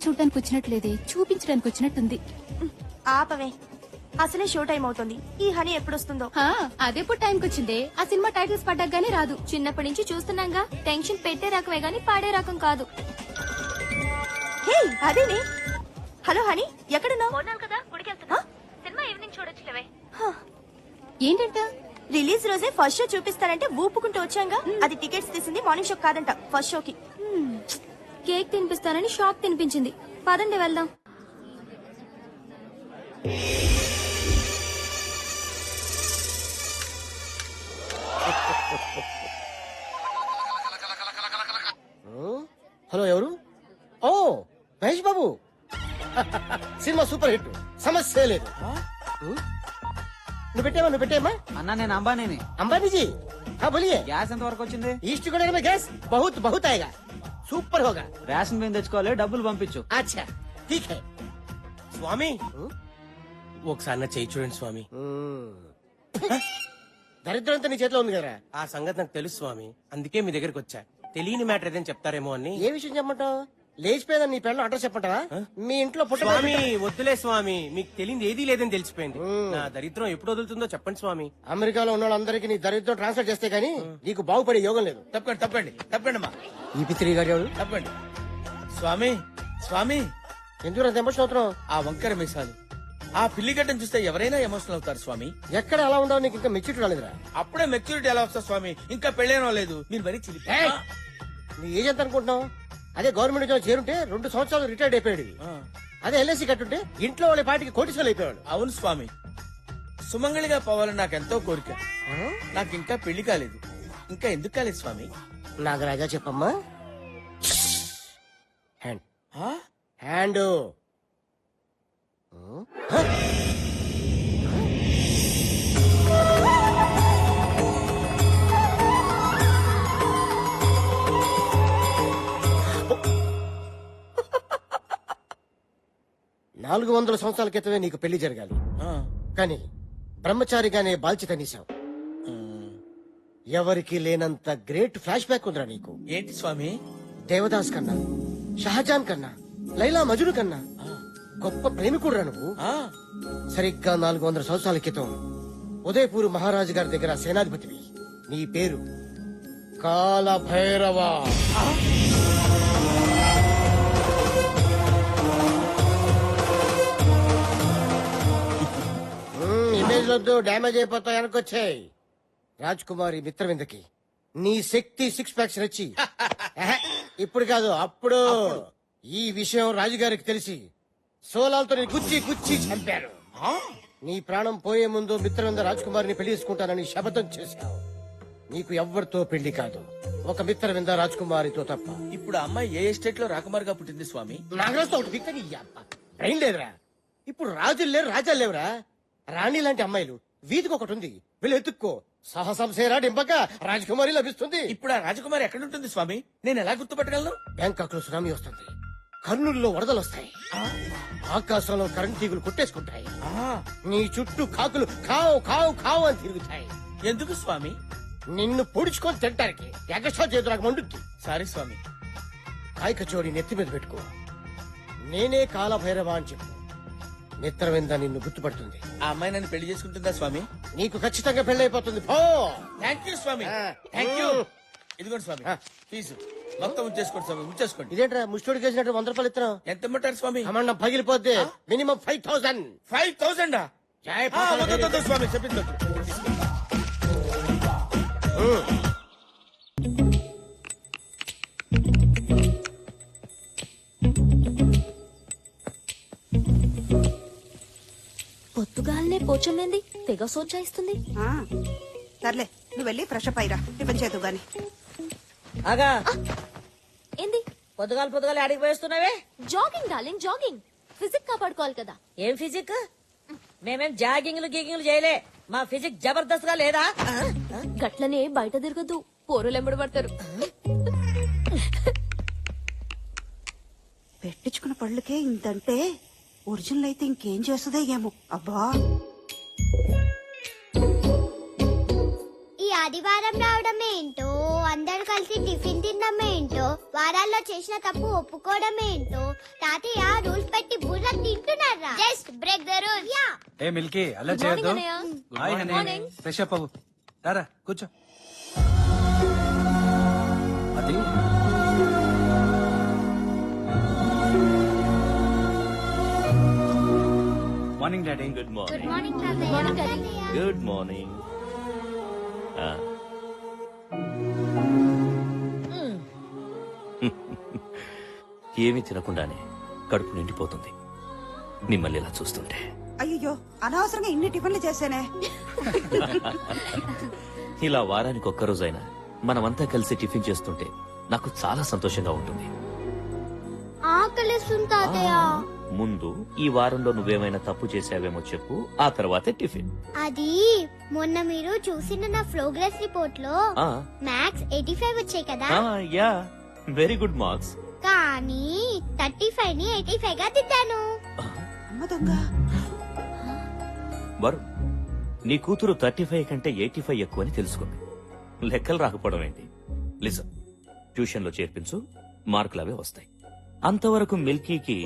చూడడానికి వచ్చినట్లేదే, చూపించడానికి వచ్చినట్టుంది. ఆపవే, అసలే షో టైం అవుతుంది. ఈ హనీ ఎప్పుడొస్తుందో. అదెప్పుడు టైంకి వచ్చిందే? ఆ సినిమా టైటిల్స్ పడ్డాగానే రాదు. చిన్నప్పటి నుంచి చూస్తున్నాగా. టెన్షన్ పెట్టే రకమే గాని పాడే రకం కాదు. హే అదేనే. హలో హనీ, ఎక్కడున్నావు? సినిమా ఈవినింగ్ చూడొచ్చులేవే. ఏంటంట? రిలీజ్ రోజే ఫస్ట్ షో చూపిస్తారంటే ఊపుకుంటూ వచ్చాంగా. అది టికెట్స్ తీసింది మార్నింగ్ షో కాదంట, ఫస్ట్ షోకి. కేక్ తినిపిస్తానని షాక్ తినిపించింది. పదండి వెళ్దాం. హలో, ఎవరు? ఓ Mahesh Babu. Cinema super hit, సమస్య లేదు. నువ్వు పెట్టేమ్మా. అన్నా నేను అంబానీని. अंबानी जी, हाँ बोलिए. గ్యాస్ ఎంత వరకు వచ్చింది? ईस्ट कोरिया में गैस बहुत बहुत आएगा, సూపర్ होगा. రేషన్ బియ్యం తెచ్చుకోవాలి, డబ్బులు పంపించు. अच्छा ठीक है. స్వామి ఒకసారి నా చేయి చూడండి స్వామి. దరిద్రంతో నీ చేతిలో ఉంది కదా. ఆ సంగతి నాకు తెలుసు స్వామి, అందుకే మీ దగ్గరికి వచ్చా. తెలియని మ్యాటర్ ఏదైనా చెప్తారేమో అని. ఏ విషయం చెప్పమంటావు? లేచిపోయేదని నీ పెళ్ళం అడ్రస్ చెప్పంటావా? మీ ఇంట్లో స్వామి వద్దులే స్వామి, మీకు తెలియదు ఏదీ లేదని తెలిసిపోయింది. నా దరిద్రం ఎప్పుడు వదులుతుందో చెప్పండి స్వామి. అమెరికాలో ఉన్న వాళ్ళందరికీ నీ దరిద్రం ట్రాన్స్ఫర్ చేస్తే గానీ నీకు బాగుపడే యోగం లేదు. తప్పకండి తప్పకండి తప్పకండి అమ్మా, ఈ పిత్రి గారు ఎవరు? తప్పకండి. స్వామి స్వామి, ఎందుకు అంత ఎమోషన్ అవుతున్నావు? ఆ వంకర మీసాలు, ఆ పిల్లిగడ్డను చూస్తే ఎవరైనా ఎమోషనల్ అవుతారు స్వామి. ఎక్కడ అలా ఉండవు? నీకు ఇంకా మెచ్యూరిటీ రాలేదురా. అప్పుడే మెచ్యూరిటీ ఎలా వస్తా స్వామి? ఇంకా పెళ్ళేనో లేదు, మీరు మరీ చిలిపి. ఏయ్! నీ ఏజ్ ఎంత అనుకుంటున్నావు? అదే గవర్నమెంట్ ఉద్యోగం చేరుంటే 2 సంవత్సరాలు రిటైర్డ్ అయిపోయాడు. అదే ఎల్ఐసి కట్టుంటే ఇంట్లో వాళ్ళ పాటికి కోటీశ్వరులు అయిపోయాడు. అవును స్వామి, సుమంగళిగా పోవాలని నాకు ఎంతో కోరిక. నాకు ఇంకా పెళ్లి కాలేదు. ఇంకా ఎందుకు కాలేదు స్వామి? నాగరాజా చెప్పమ్మా. హ్యాండ్ ఆ? హ్యాండ్. 400 సంవత్సరాల క్రితమే నీకు పెళ్లి జరగాలి, ఆ. కానీ బ్రహ్మచారిగానే బాల్చి తనీసావు. ఎవరికి లేనంత గ్రేట్ ఫ్లాష్ బ్యాక్ ఉందిరా నీకు. ఏంటి స్వామి? దేవదాస్ కన్నా, షహజాన్ కన్నా, లైలా మజును కన్నా గొప్ప ప్రేమికుడురా నువ్వు. ఆ. సరిగ్గా 400 సంవత్సరాల క్రితం ఉదయపూర్ మహారాజు గారి దగ్గర సేనాధిపతివి. నీ పేరు కాలభైరవ. ఇమేజ్ వద్దు, డ్యామేజ్ అయిపోతాయి. వెనకొచ్చాయి. రాజ్ కుమారి మిత్రవిందకి నీ శక్తి 6 ప్యాక్స్ నచ్చి ఇప్పుడు కాదు అప్పుడు ఈ విషయం రాజుగారికి తెలిసి సోలాలతో నీ గుచ్చి గుచ్చి చంపారు. నీ ప్రాణం పోయే ముందు మిత్రవింద రాజ్ కుమారిని పెళ్లి చేసుకుంటానని శపథం చేశావు. నీకు ఎవ్వరితో పెళ్లి కాదు, ఒక మిత్రవింద రాజ్ కుమారితో తప్ప. ఇప్పుడు అమ్మాయి ఏ ఎస్టేట్ లో రాకుమారిగా పుట్టింది స్వామి? నాగరాజుతో ఒకటి పిక్తని బ్రెయిన్ లేదురా. ఇప్పుడు రాజులు లేరు, రాజాలు లేవురా. రాణి లాంటి అమ్మాయిలు వీధికి ఒకటి ఉంది, వీళ్ళు ఎత్తుక్కో. సాహసం సేరా డింపక రాజకుమారి లభిస్తుంది. ఇప్పుడు ఆ రాజకుమారి ఎక్కడుంటుంది స్వామి? నేను ఎలా గుర్తుపట్టగలను? బ్యాంకాక్ లో సునామీ వస్తుంది, కర్నూలులో వరదలు వస్తాయి, ఆకాశంలో కరెంట్ తీగులు కొట్టేసుకుంటాయి, నీ చుట్టూ కాకులు కావు కావు కావు అని తిరుగుతాయి. ఎందుకు స్వామి? నిన్ను పొడుచుకొని తింటానికి. ఎగస్ట్రా చేతులకు నాకు మండుద్ది. సారీ స్వామి. కాయక చోడి నెత్తి మీద పెట్టుకో. నేనే కాలభైరవ అని చెప్పు. మిత్రవింద నిన్ను గుర్తుపడుతుంది. ఆ అమ్మాయి నన్ను పెళ్లి చేసుకుంటుందా స్వామి? నీకు ఖచ్చితంగా పెళ్ళైపోతుంది. పో. థ్యాంక్ యూ స్వామి, థ్యాంక్ యూ. ఇదిగోండి స్వామి ఫీజు మొత్తం ఉంచేసుకోండి స్వామి, ఉంచేసుకోండి. ఇదేంట్రా ముష్టోడికి వేసినట్టు 100 రూపాయలు ఇస్తున్నావు? ఎంత ఇమ్మంటారు స్వామి? అమ్మండం పగిలిపోద్ది. మినిమం 5000. 5000 స్వామి చెప్పింది. పొద్దుగాలనే పోచమ్మేంది తెగ సోచాయిస్తుంది. సర్లే, నువ్వు వెళ్ళి ఫ్రెష్ అప్ అయ్యిరా, టిఫిన్ చేతు గాని. ఆగా ఏంది పొద్దుగాల ఆడికి పోయిస్తున్నావే? Jogging darling, jogging. ఫిజిక్ కాపాడుకోవాలి కదా. ఏం ఫిజిక్? మేమేం జాగింగ్లు గీగింగ్లు చేయలే. మా ఫిజిక్ జబర్దస్త్ గా లేదా? గట్లనే బయట తిరగద్దు, పోరులు ఎంబడి పడతారు. పెట్టించుకున్న పళ్ళకే ఇంతంటే ఒరిజినల్ అయితే ఇంకేం చేస్తుందో ఏమో. అబ్బా, ఈ ఆదివారం రావడం ఏంటో, అందరు కలిసి టిఫిన్ తినడం ఏంటో, వారాల్లో చేసిన తప్పు ఒప్పుకోవడం ఏంటో, తాతయ్య రూల్స్ పెట్టి బుర్ర తింటున్నారా just break the rule yeah A Milky అలా Good morning, చేయొద్దు అన్నయ్య. Hi Good morning. Honey fresh up అవ్వు రారా కూర్చో అది morning daddy good good morning morning తాతయ్య గుడ్ మార్నింగ్ ఏమీ తినకుండానే కడుపు నిండిపోతుంది మిమ్మల్ని ఇలా చూస్తుంటే. అయ్యో అనవసరంగా ఇన్ని టిఫిన్లు చేశానే. ఇలా వారానికి ఒక్కరోజైనా మనమంతా కలిసి టిఫిన్ చేస్తుంటే నాకు చాలా సంతోషంగా ఉంటుంది. ఆకలిస్తుంది తాతయ్య ముందు ఈ వారంలో నువ్వేమైనా తప్పు చేసావేమో చెప్పు, ఆ తర్వాతే టిఫిన్. అది మొన్న మీరు చూసిన నా ప్రోగ్రెస్ రిపోర్ట్ లో ఆ, మ్యాథ్స్ 85 వచ్చాయి కదా ఆ, యా వెరీ గుడ్ మార్క్స్. కానీ 35 ని 85 గా దిద్దాను అమ్మ దొంగ. వరు నీ కూతురు 35 కంటే 85 ఎక్కువని తెలుసుకుంది. లెక్కలు రాకపోవడం ఏంటి? లిసన్, ట్యూషన్ లో చేర్పించు, మార్కులు అవే వస్తాయి. అంతవరకు మిల్కీకి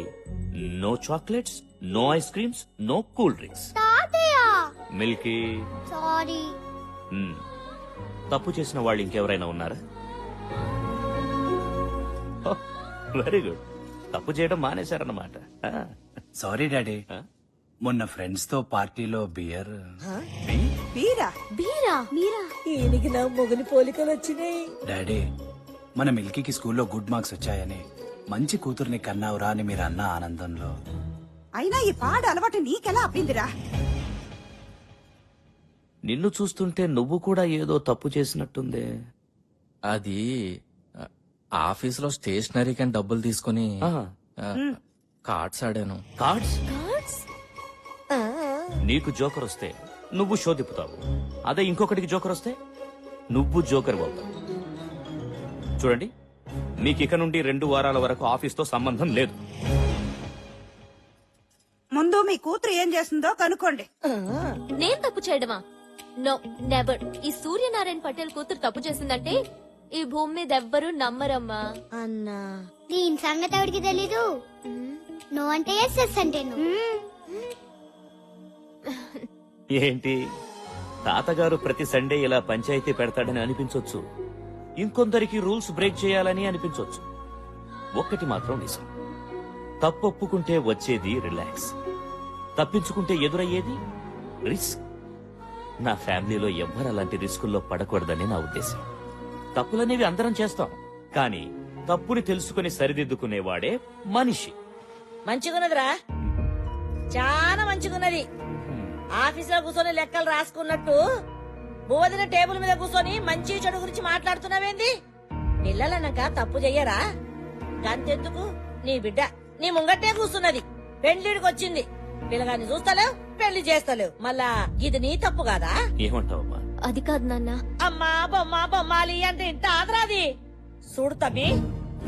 no chocolates, no ice creams, no cool drinks. తాతయ్య మిల్కీ, సారీ తప్పు చేసిన వాళ్ళు ఇంకెవరైనా ఉన్నారా? వెరీ గుడ్, తప్పు చేయడం మానేశారన్నమాట. సారీ డాడీ ఆ? మొన్న ఫ్రెండ్స్ తో పార్టీలో బియర్ బీరా బీరా మీరా ఈయనకి నా మొగలి పోలికలు వచ్చినాయి. డాడీ మన మిల్కీకి స్కూల్లో గుడ్ మార్క్స్ వచ్చాయని మంచి కూతుర్ని కన్నావురా అని మీరు అన్న ఆనందంలో అయినా ఈ పాడు అలవాటు నీకెలా అబ్బిందిరా? నిన్ను చూస్తుంటే నువ్వు కూడా ఏదో తప్పు చేసినట్టుందే. అది ఆఫీస్ లో స్టేషనరీ కని డబ్బులు తీసుకుని కార్డ్స్ ఆడాను. కార్డ్స్? కార్డ్స్ నీకు జోకర్ వస్తే నువ్వు షో తిప్పుతావు, అదే ఇంకొకటికి జోకర్ వస్తే నువ్వు జోకర్ అవుతావు. చూడండి, మీకు ఇక నుండి 2 వారాల వరకు ఆఫీస్ తో సంబంధం లేదు. ముందు మీ కూతురు ఏం చేస్తుందో కనుక్కోండి. నేను తప్పు చేయడమా? No never. ఈ సూర్యనారాయణ పటేల్ కూతురు తప్పు చేసిందంటే ఈ భూమి మీద ఎవ్వరూ నమ్మరమ్మా. అన్నా దీని సంగతి ఎవరికి తెలీదు నో అంటే ఎస్ ఎస్ అంటే no. ఏంటి, తాతగారు ప్రతి సండే ఇలా పంచాయతీ పెడతాడని అనిపించొచ్చు, ఇంకొందరికి రూల్స్ బ్రేక్ చేయాలని అనిపించొచ్చు. ఒక్కటి మాత్రం నిజం, తప్పొప్పుకుంటే వచ్చేది రిలాక్స్, తప్పించుకుంటే ఎదురయ్యేది రిస్క్. నా ఫ్యామిలీలో ఎవ్వరు అలాంటి రిస్కుల్లో పడకూడదని నా ఉద్దేశం. తప్పులనేవి అందరం చేస్తాం, కానీ తప్పుని తెలుసుకుని సరిదిద్దుకునేవాడే మనిషి. మంచిగున్నదిరా, చాలా మంచిగున్నది. ఆఫీసులో కూర్చొని లెక్కలు రాసుకున్నట్టు బోధిన టేబుల్ మీద కూర్చొని మంచి చెడు గురించి మాట్లాడుతున్నావేంది? పిల్లలన్నాక తప్పు చెయ్యరా? గంతెందుకు, నీ బిడ్డ నీ ముంగట్టే కూర్చున్నది, పెళ్లిడికి వచ్చింది. పిల్లగాన్ని చూస్తలేవు, పెళ్లి చేస్తలేవు, మళ్ళా ఇది నీ తప్పు కాదా? ఏమంటావమ్మా? అది కాదు నాన్న. అమ్మా బొమ్మ బొమ్మాలి అంటే ఇంత ఆదరాది. చూడు తమ్మి,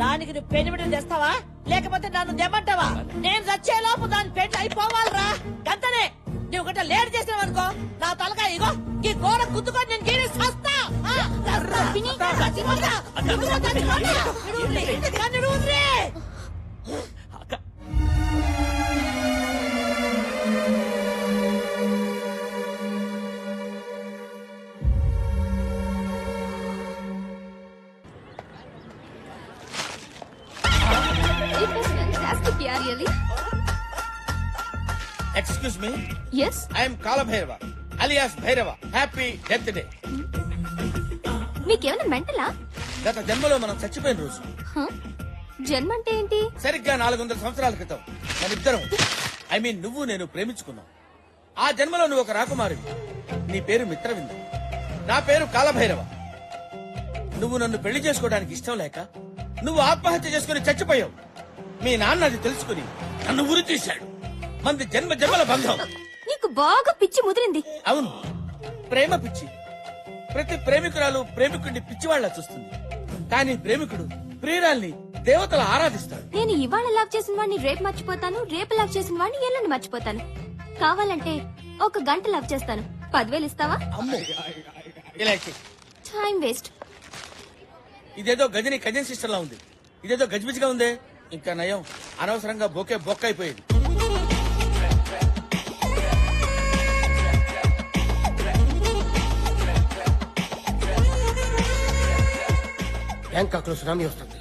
దానికి నువ్వు పెనిమిడిని తెస్తావా లేకపోతే నన్ను తెమ్మంటావా? నేను చచ్చేలోపు దాని పెళ్లి అయిపోవాలరా, గంతనే. నువ్వు గట్ట లేట్ చేసినావనుకో నా తలకాయ ఇగో ఈ గోడ గుద్దుకొని నేను గీరి సస్తా. It was fantastic, yeah, really. Excuse me, Yes. I'm Kalabhairava alias Bhairava. Happy death day. మీకేమైనా మెంటలా? గత జన్మలో మనం చచ్చిపోయిన రోజు, జన్మ అంటే ఏంటి? సరిగ్గా 400 సంవత్సరాల క్రితం మనిద్దరం, ఐ మీన్ నువ్వు నేను ప్రేమించుకున్నాం. ఆ జన్మలో నువ్వు ఒక రాకుమారివి, నీ పేరు మిత్రవింద, నా పేరు కాలభైరవ. నువ్వు నన్ను పెళ్లి చేసుకోవడానికి ఇష్టం లేక నువ్వు ఆత్మహత్య చేసుకుని చచ్చిపోయావు. మీ నాన్న అది తెలుసుకుని నన్ను ఉరి తీశాడు. మంది జన్మ జన్మల బంధం. నీకు బాగా పిచ్చి ముదిరింది. అవును, ప్రేమ పిచ్చి. ప్రతి ప్రేమికురాలు ప్రేమికుడిని పిచ్చివాళ్లా చూస్తుంది, కానీ ప్రేమికుడు ప్రియురాల్ని దేవతలు ఆరాధిస్తాడు. నేను ఇవాళ లవ్ చేసిన వాడిని రేపు మర్చిపోతాను, రేపు లవ్ చేసిన వాడిని ఎల్లుండి మర్చిపోతాను. కావాలంటే 1 గంట లవ్ చేస్తాను. 10,000 ఇస్తావా? అమ్మో, ఇలా ఇచ్చేయ్. Time waste. ఇదేదో గజని కజిన్ సిస్టర్ లా ఉంది, ఇదేదో గజిబిజిగా ఉంది. ఇంకా నయం అనవసరంగా బొకే బొక్క అయిపోయింది. బ్యాంకాక్ లో సునామీ వస్తుంది.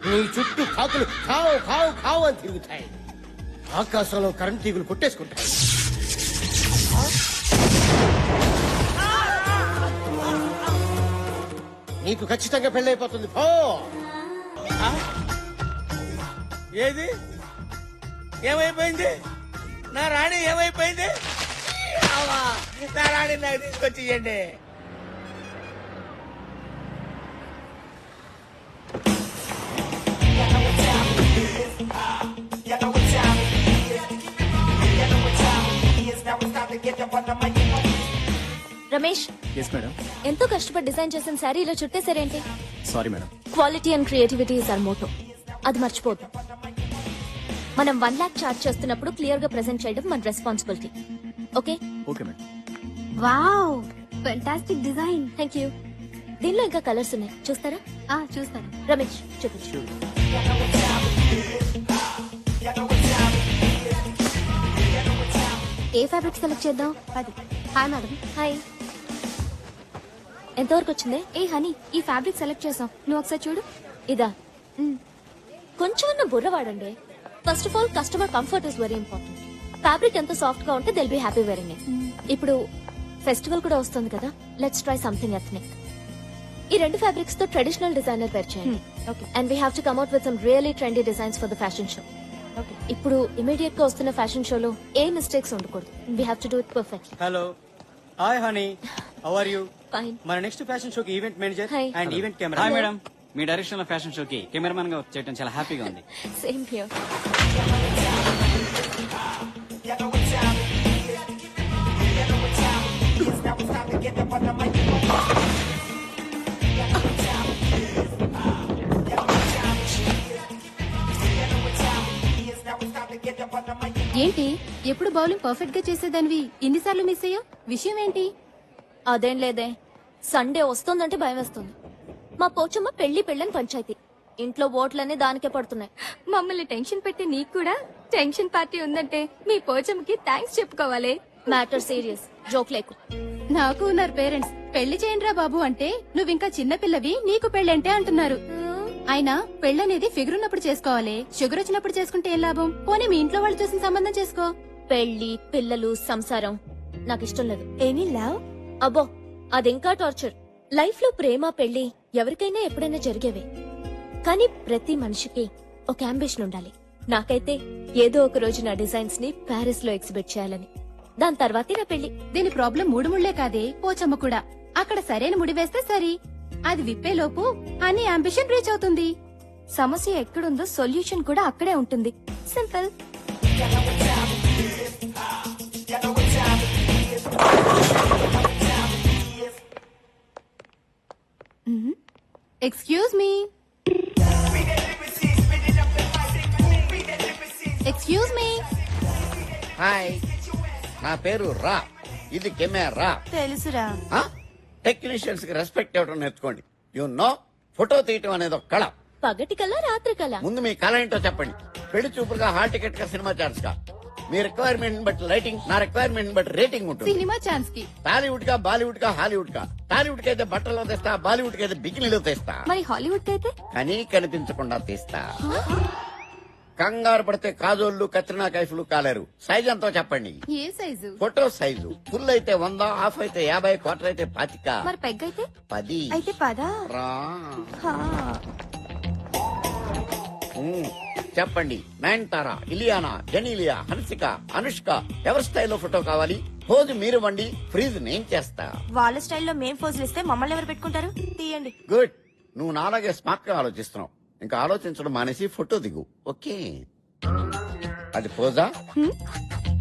నీ చుట్టూ కాకులు కావు కావు కావు అని తిరుగుతాయి. ఆకాశంలో కరెంట్ తీగులు కొట్టేసుకుంటాయి. నీకు ఖచ్చితంగా పెళ్ళైపోతుంది. పో. ఏది ఏమైపోయింది? నా రాణి ఏమైపోయింది? అవ్వా, నా రాణి నాకు తీసుకొచ్చి ఇయ్యండి. Ramesh, yes madam. ఎంతో కష్టపడి డిజైన్ చేసిన శారీ ఇలా చుట్టేసారేంటి? Sorry madam. Quality and creativity is our motto. అది మర్చిపోద్దు. మనం 1 lakh చార్జ్ చేస్తున్నప్పుడు క్లియర్ గా ప్రెజెంట్ చేయడం మన responsibility. Okay? Okay madam. Wow, fantastic design. Thank you. దీనిలో ఇంకా కలర్స్ ఉన్నాయి, చూస్తారా? చూస్తాను. రమేష్ చూపించు. ఏ ఫ్యాబ్రిక్ సెలెక్ట్ చేద్దాం? 10. Hi madam. హాయ్. ఎంతవరకు వచ్చింది? ఏ హనీ, ఈ ఫ్యాబ్రిక్ సెలెక్ట్ చేసాం. నువ్వు ఒకసారి చూడు. ఇదా? కొంచెం బుర్ర వాడండి. First of all customer comfort is very important. Fabric ఎంత సాఫ్ట్ గా ఉంటే they'll be happy wearing it. ఇప్పుడు ఫెస్టివల్ కూడా వస్తుంది కదా, లెట్స్ ట్రై సంథింగ్ ఎథ్నిక్. ఈ 2 ఫ్యాబ్రిక్స్ తో ట్రెడిషనల్ డిజైనర్ పేర్ చేయండి. And we have to come out with some really trendy designs for the fashion show. ఇప్పుడు ఇమీడియట్ గా వస్తున్న ఫ్యాషన్ షోలో ఏ మిస్టేక్స్ ఉండకూడదు. We have to do it perfectly. Hello, hi honey, how are you? Fine. మన next fashion షోకి event manager Hi. And event camera. Hi madam, మీ direction లో ఫ్యాషన్ షోకి కెమెరామన్ గా చేయడం చాలా హ్యాపీగా ఉంది. Same here. ఏంటి, ఎప్పుడు బౌలింగ్ పర్ఫెక్ట్ గా చేసేదానివి ఇన్నిసార్లు మిస్ అయ్యో? విషయం ఏంటి? అదేం లేదే, సండే వస్తుందంటే భయం వేస్తుంది. మా పోచమ్మ పెళ్లని పంచాయతీ. ఇంట్లో ఓట్లన్నీ దానికే పడుతున్నాయి. మమ్మల్ని టెన్షన్ పెట్టి నీకు కూడా టెన్షన్ పార్టీ ఉందంటే మీ పోచమ్మకి థ్యాంక్స్ చెప్పుకోవాలి. మ్యాటర్ సీరియస్, జోక్ లేకు. నాకు ఉన్నారు పేరెంట్స్. పెళ్లి చేయండిరా బాబు అంటే నువ్వింకా చిన్నపిల్లవి, నీకు పెళ్ళంటే అంటున్నారు. అయినా పెళ్ళనేది ఫిగర్ ఉన్నప్పుడు చేసుకోవాలి. షుగర్ వచ్చినప్పుడు చేసుకుంటే ఏం లాభం? పోనీ మీ ఇంట్లో వాళ్ళు చూసిన సంబంధం చేసుకో. పెళ్లి, పిల్లలు, సంసారం నాకు ఇష్టం లేదు. Any love? అబ్బో, అదింకా టార్చర్. లైఫ్ లో ప్రేమ, పెళ్లి ఎవరికైనా ఎప్పుడైనా జరిగేవే. కానీ ప్రతి మనిషికి ఒక అంబిషన్ ఉండాలి. నాకైతే ఏదో ఒక రోజు నా డిజైన్స్ ని ప్యారిస్ లో ఎగ్జిబిట్ చేయాలని. దాని తర్వాతే నా పెళ్లి. దీని ప్రాబ్లం 3 ముళ్లే కాదే, పోచమ్మ కూడా. అక్కడ సరైన ముడి వేస్తే సరి, అది విప్పేలోపు అన్ని అంబిషన్ రీచ్ అవుతుంది. సమస్య ఎక్కడుందో సొల్యూషన్ కూడా అక్కడే ఉంటుంది. Simple. Excuse me. Excuse me. Hi, నా పేరు రా. ఇది కెమెరా. తెలుసురా. టెక్నీషియన్స్ కి రెస్పెక్ట్ ఇవ్వడం నేర్చుకోండి. యు నో, ఫోటో తీయటం అనేది ఒక కళ. పగటి కళ, రాత్రి కళ. ముందు మీ కళ ఏంటో చెప్పండి. పెళ్లి చూపులుగా, హాల్ టికెట్ గా, సినిమా ఛాన్స్ గా. మీ రిక్వైర్మెంట్ బట్టి లైటింగ్, నా రిక్వైర్మెంట్ బట్టి రేటింగ్ ఉంటుంది. సినిమా ఛాన్స్ కి టాలీవుడ్ గా, బాలీవుడ్ గా, హాలీవుడ్ గా. టాలీవుడ్ కి అయితే బట్టల్లో తెస్తా, బాలీవుడ్ కి అయితే బికినీలో తెస్తా. మరి హాలీవుడ్ అయితే కానీ కనిపించకుండా తీస్తా. కంగారు పడితే కాజోళ్లు, కత్రినా కైఫ్లు కాలేరు. సైజ్ ఎంతో చెప్పండి. ఏ సైజు? Photo size. ఫుల్ అయితే 100, హాఫ్ అయితే 50, క్వార్టర్ అయితే 25. మరి పెగ్ అయితే 10. అయితే 10. రా. చెప్పండి. నయనతార, ఇలియానా, జెనీలియా, హన్సిక, అనుష్క ఎవరి స్టైల్లో ఫోటో కావాలి? పోజు మీరు వండి, ఫ్రీజ్ నేను చేస్తా. వాళ్ళ స్టైల్లో మేం ఫోజులు ఇస్తే మమ్మల్ని ఎవరు పెట్టుకుంటారు? తీయండి. గుడ్. నువ్వు నాలాగే స్మార్ట్ గా ఆలోచిస్తున్నావు. ఇంకా ఆలోచించడం మానేసి ఫోటో దిగు. ఓకే, అది పోజా.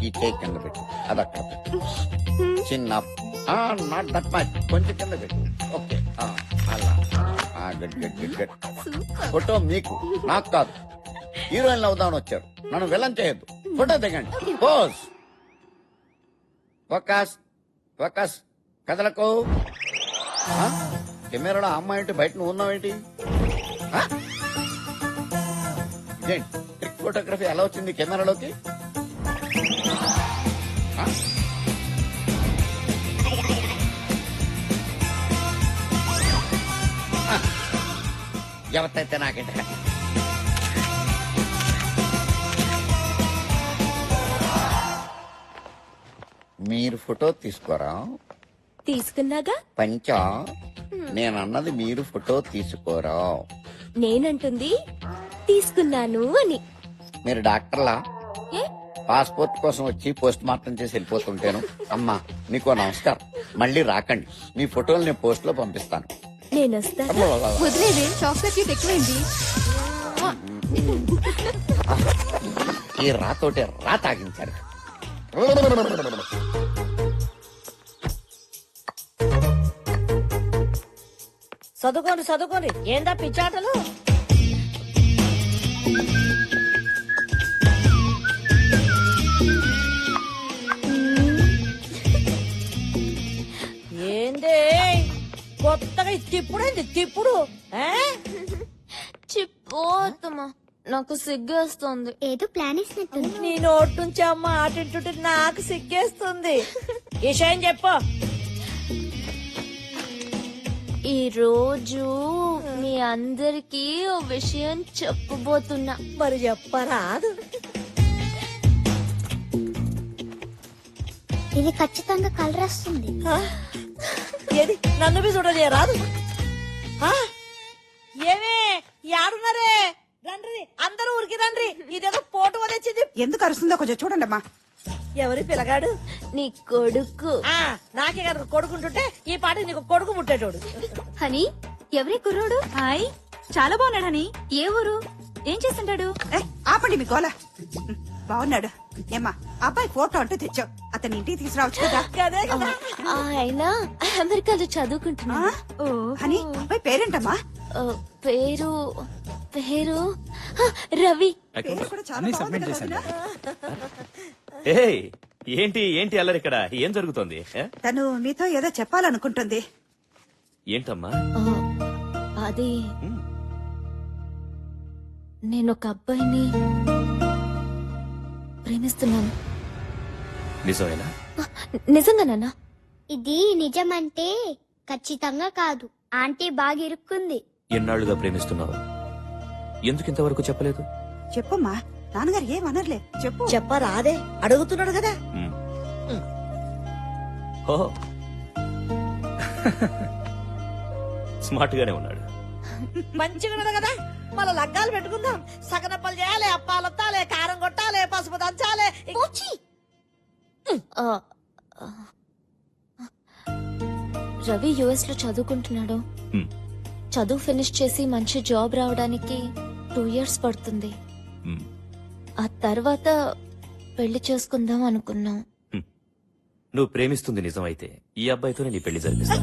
ఈ టేక్ కింద పెట్టు, అది అక్కడ పెట్టు. చిన్న నాట్ దట్ మచ్, కొంచెం కింద పెట్టు. ఓకే, అలా. Good good good good. Photo మీకు, నాకు కాదు. హీరోయిన్ అవుదామని వచ్చారు, నన్ను విలన్ చేయొద్దు. ఫోటో దిగండి. పోజ్. Focus focus. కదలకు. కెమెరాలో అమ్మాయి అంటే బయట నువ్వు ఉన్నావేంటి? ట్రిక్ ఫోటోగ్రఫీ ఎలా వచ్చింది కెమెరాలోకి? ఆ? ఆ. ఎవరితైతే నాకంటే మీరు ఫోటో తీసుకోరా? తీసుకున్నాగా. పంచా నేనన్నది మీరు ఫోటో తీసుకోరా? నేనంటుంది తీసుకున్నాను అని. మీరు డాక్టర్లా? ఏ? పాస్పోర్ట్ కోసం వచ్చి పోస్ట్ మార్టం చేసి వెళ్ళిపోతుంటాను. అమ్మా నీకో నమస్కారం, మళ్ళీ రాకండి. మీ ఫోటోలు నేను పోస్ట్ లో పంపిస్తాను. నేనొస్తా. వదిలేదే చాక్లెట్ ఎక్కువైంది. ఈ రాతోటే రా తాగించారు. చదువుకోండి ఏందా పిచ్చాటలు? ఏందే కొత్తగా తిప్పుడు ఆ? చిపోతమ్మా, నాకు సిగ్గేస్తుంది. ఏదో ప్లాన్ వేసినట్టుంది. నీ నోటి నుంచి అమ్మ ఆటింటుంటే నాకు సిగ్గేస్తుంది. విషయం చెప్పు. ఈ రోజు మీ అందరికి ఓ విషయం చెప్పబోతున్నా. మరి చెప్పరాదు. ఇది ఖచ్చితంగా కలర్ వస్తుంది. ఆ? ఏది నన్ను బి చూడలే రాదు. ఆ? ఏమే యాడున్నారే? రండ్రి అందరూ ఊరికి రండ్రి. ఇదేదో పోటు వదిలించింది. ఎందుకు అరుస్తుందో కొంచెం చూడండి అమ్మా. ఎవరి పిల్లగాడు? నీ కొడుకు. ఆ నాకే కనుక కొడుకుంటుంటే ఈ పాట నీకు కొడుకు ముట్టేటోడు. హనీ ఎవరి కుర్రోడు? హాయ్ చాలా బాగున్నాడు హనీ. ఏ ఊరు? ఏం చేస్తుంటాడు? ఆపండి మీ గోల. బాగున్నాడు. ఏమ్మా అబ్బాయి ఫోటో అంటూ తెచ్చావు, అతని ఇంటికి తీసుకురావచ్చు కదా. అదే కదా. ఆయన అమెరికాలో చదువుకుంటున్నా. అని అబ్బాయి పేరేంటమ్మా? పేరు పేరు రవి. పేరు కూడా చాలా అన్ని బాగుంది సబ్మిట్ కదా చేశాను. వదినా? ఏయ్, ఏంటి అల్లరి ఇక్కడ? ఏం జరుగుతోంది? తను నీతో ఏదో చెప్పాలనుకుంటుంది. ఏంటమ్మా? అది నేను ఒక అబ్బాయిని ప్రేమిస్తున్నాను. నిజమేనా? నిజంగానా? ఇది నిజమంటే ఖచ్చితంగా కాదు. ఆంటీ బాగా ఇరుక్కుంది. ఎన్నాళ్లుగా ప్రేమిస్తున్నావు? ఎందుకు ఇంతవరకు చెప్పలేదు? చెప్పమ్మా, నాన్నగారు ఏమనర్లే, చెప్పు. చెప్పరాదే అడుగుతున్నాడు కదా. ఓహో, స్మార్ట్ గానే ఉన్నాడు. మంచిగా ఉన్నది కదా. మళ్ళా లగ్గాలు పెట్టుకుందాం. సగనప్పలు చేయాలి, అప్పాలొత్తాలి, కారం కొట్టాలి, పసుపు దంచాలి. రవి యుఎస్ లో చదువుకుంటున్నాడు. హ్మ్. చదువు ఫినిష్ చేసి మంచి జాబ్ రావడానికి 2 years పడుతుంది. హ్మ్. ఆ తర్వాత పెళ్లి చేసుకుందాం అనుకున్నాం. నువ్వు ప్రేమిస్తుంది నిజమైతే ఈ అబ్బాయితోనే నీ పెళ్లి జరిపిస్తా.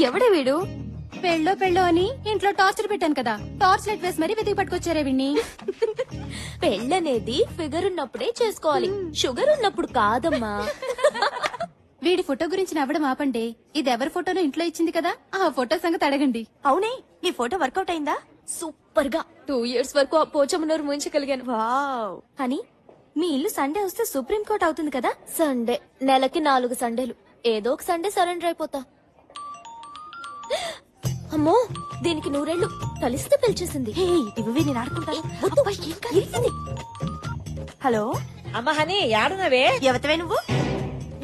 ఎవడే వీడు? పెళ్ళో అని ఇంట్లో టార్చర్ పెట్టాను కదా, టార్చ్ లైట్ వేసి మరీ వెతికి పట్టుకొచ్చారే వీడిని. పెళ్ళనేది ఫిగర్ ఉన్నప్పుడే చేసుకోవాలి, షుగర్ ఉన్నప్పుడు కాదమ్మా. వీడి ఫోటో గురించి నవ్వడం ఆపండి. ఇది ఎవరి ఫోటోనో ఇంట్లో ఇచ్చింది కదా, ఆ ఫోటో సంగతి అడగండి. అవునే, నీ ఫోటో వర్కౌట్ అయిందా? సూపర్ గా 2 years వరకు ఆ పోచమ్మనూరు ముంచగలిగాను. అని మీ ఇల్లు సండే వస్తే సుప్రీం కోర్ట్ అవుతుంది కదా. సండే నెలకి 4 సండేలు, ఏదో ఒక సండే సరెండర్ అయిపోతా. అమ్మో దీనికి 100 కలిస్తే పిలిచేసింది. ఇవి నేను ఆడుకుంటాను. హలో అమ్మ హని యాడునవే? ఎవతవే నువ్వు?